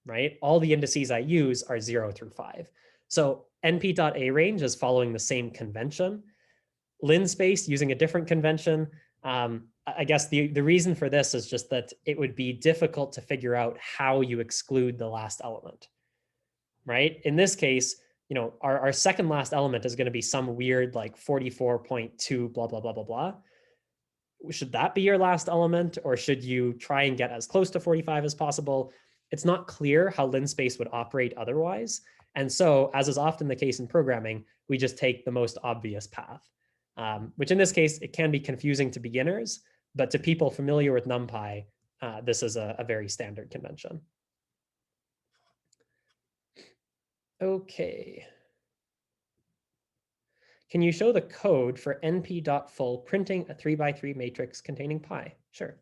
right? All the indices I use are 0 through 5. So np.arange is following the same convention. Linspace using a different convention. I guess the reason for this is just that it would be difficult to figure out how you exclude the last element, right? In this case, our second last element is going to be some weird like 44.2 blah, blah, blah, blah, blah. Should that be your last element, or should you try and get as close to 45 as possible? It's not clear how linspace would operate otherwise. And so, as is often the case in programming, we just take the most obvious path, which in this case, it can be confusing to beginners, but to people familiar with NumPy, this is a very standard convention. Okay. Can you show the code for np.full printing a 3x3 matrix containing pi? Sure.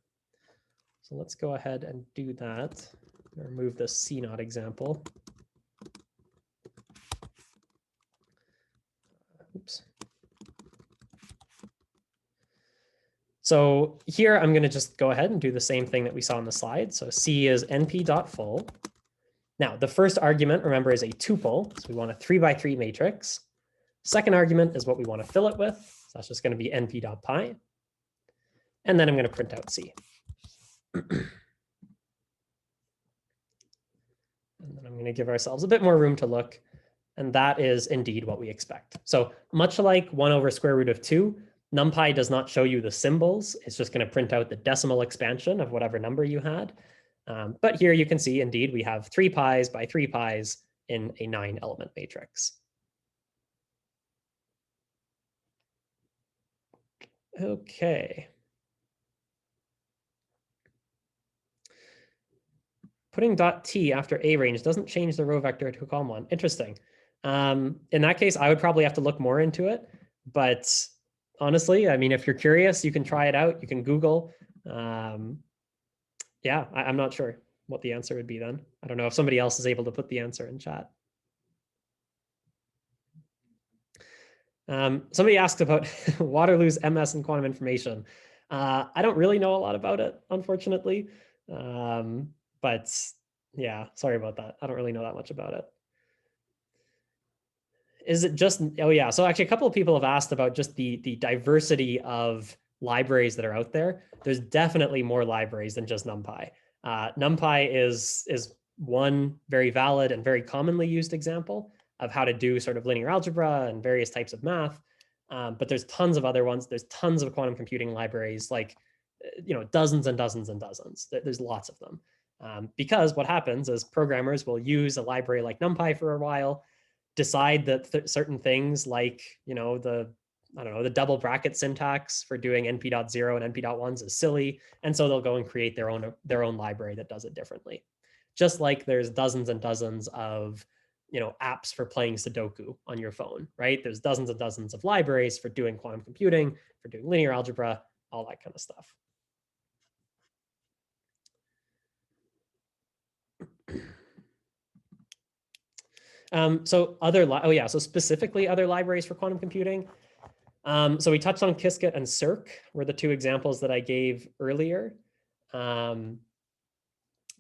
So let's go ahead and do that. Remove the C0 example. Oops. So here I'm going to just go ahead and do the same thing that we saw on the slide. So C is np.full. Now, the first argument, remember, is a tuple. So we want a 3x3 matrix. Second argument is what we want to fill it with. So that's just going to be np.pi. And then I'm going to print out C. And then I'm going to give ourselves a bit more room to look. And that is indeed what we expect. So much like 1 over square root of 2, NumPy does not show you the symbols. It's just going to print out the decimal expansion of whatever number you had. But here you can see, indeed, we have 3 pi's by 3 pi's in a 9-element matrix. Okay. Putting .t after a range doesn't change the row vector to a column one. Interesting. In that case, I would probably have to look more into it. But honestly, I mean, if you're curious, you can try it out. You can Google. Yeah, I'm not sure what the answer would be then. I don't know if somebody else is able to put the answer in chat. Somebody asked about Waterloo's MS and quantum information. I don't really know a lot about it, unfortunately. But yeah, sorry about that. I don't really know that much about it. Is it just, oh yeah, so actually a couple of people have asked about just the diversity of libraries that are out there. There's definitely more libraries than just NumPy. NumPy is one very valid and very commonly used example of how to do sort of linear algebra and various types of math. But there's tons of other ones. There's tons of quantum computing libraries, like, dozens and dozens and dozens. There's lots of them. Because what happens is programmers will use a library like NumPy for a while, decide that certain things like, the double bracket syntax for doing np.0 and np.1s is silly. And so they'll go and create their own library that does it differently. Just like there's dozens and dozens of apps for playing Sudoku on your phone, right? There's dozens and dozens of libraries for doing quantum computing, for doing linear algebra, all that kind of stuff. So specifically other libraries for quantum computing. So we touched on Qiskit and Cirq were the two examples that I gave earlier.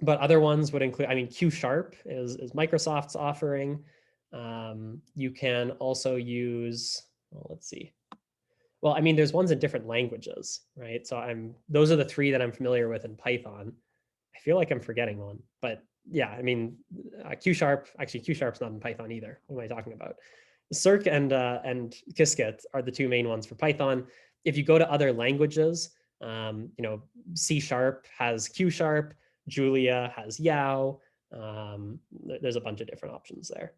But other ones would include, Q# is Microsoft's offering. You can also use, let's see. Well, there's ones in different languages, right? So those are the 3 that I'm familiar with in Python. I feel like I'm forgetting one, but yeah, Q#, actually Q# not in Python either. What am I talking about? Cirq and Qiskit are the 2 main ones for Python. If you go to other languages, C# has Q#, Julia has Yao. There's a bunch of different options there.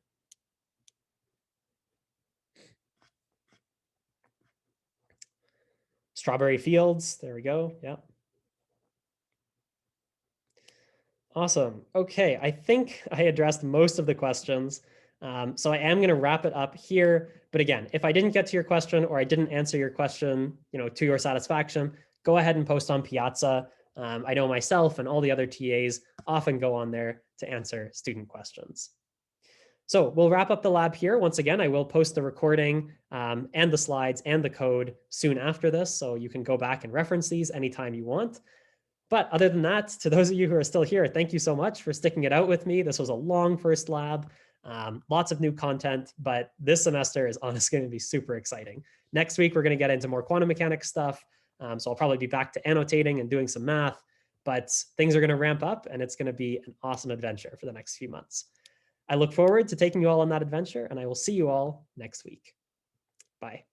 Strawberry Fields, there we go, yeah. Awesome. Okay, I think I addressed most of the questions. So I am going to wrap it up here. But again, if I didn't get to your question or I didn't answer your question, to your satisfaction, go ahead and post on Piazza. I know myself and all the other TAs often go on there to answer student questions. So we'll wrap up the lab here. Once again, I will post the recording and the slides and the code soon after this, so you can go back and reference these anytime you want. But other than that, to those of you who are still here, thank you so much for sticking it out with me. This was a long first lab, lots of new content, but this semester is honestly going to be super exciting. Next week, we're going to get into more quantum mechanics stuff. So I'll probably be back to annotating and doing some math, but things are going to ramp up and it's going to be an awesome adventure for the next few months. I look forward to taking you all on that adventure, and I will see you all next week. Bye.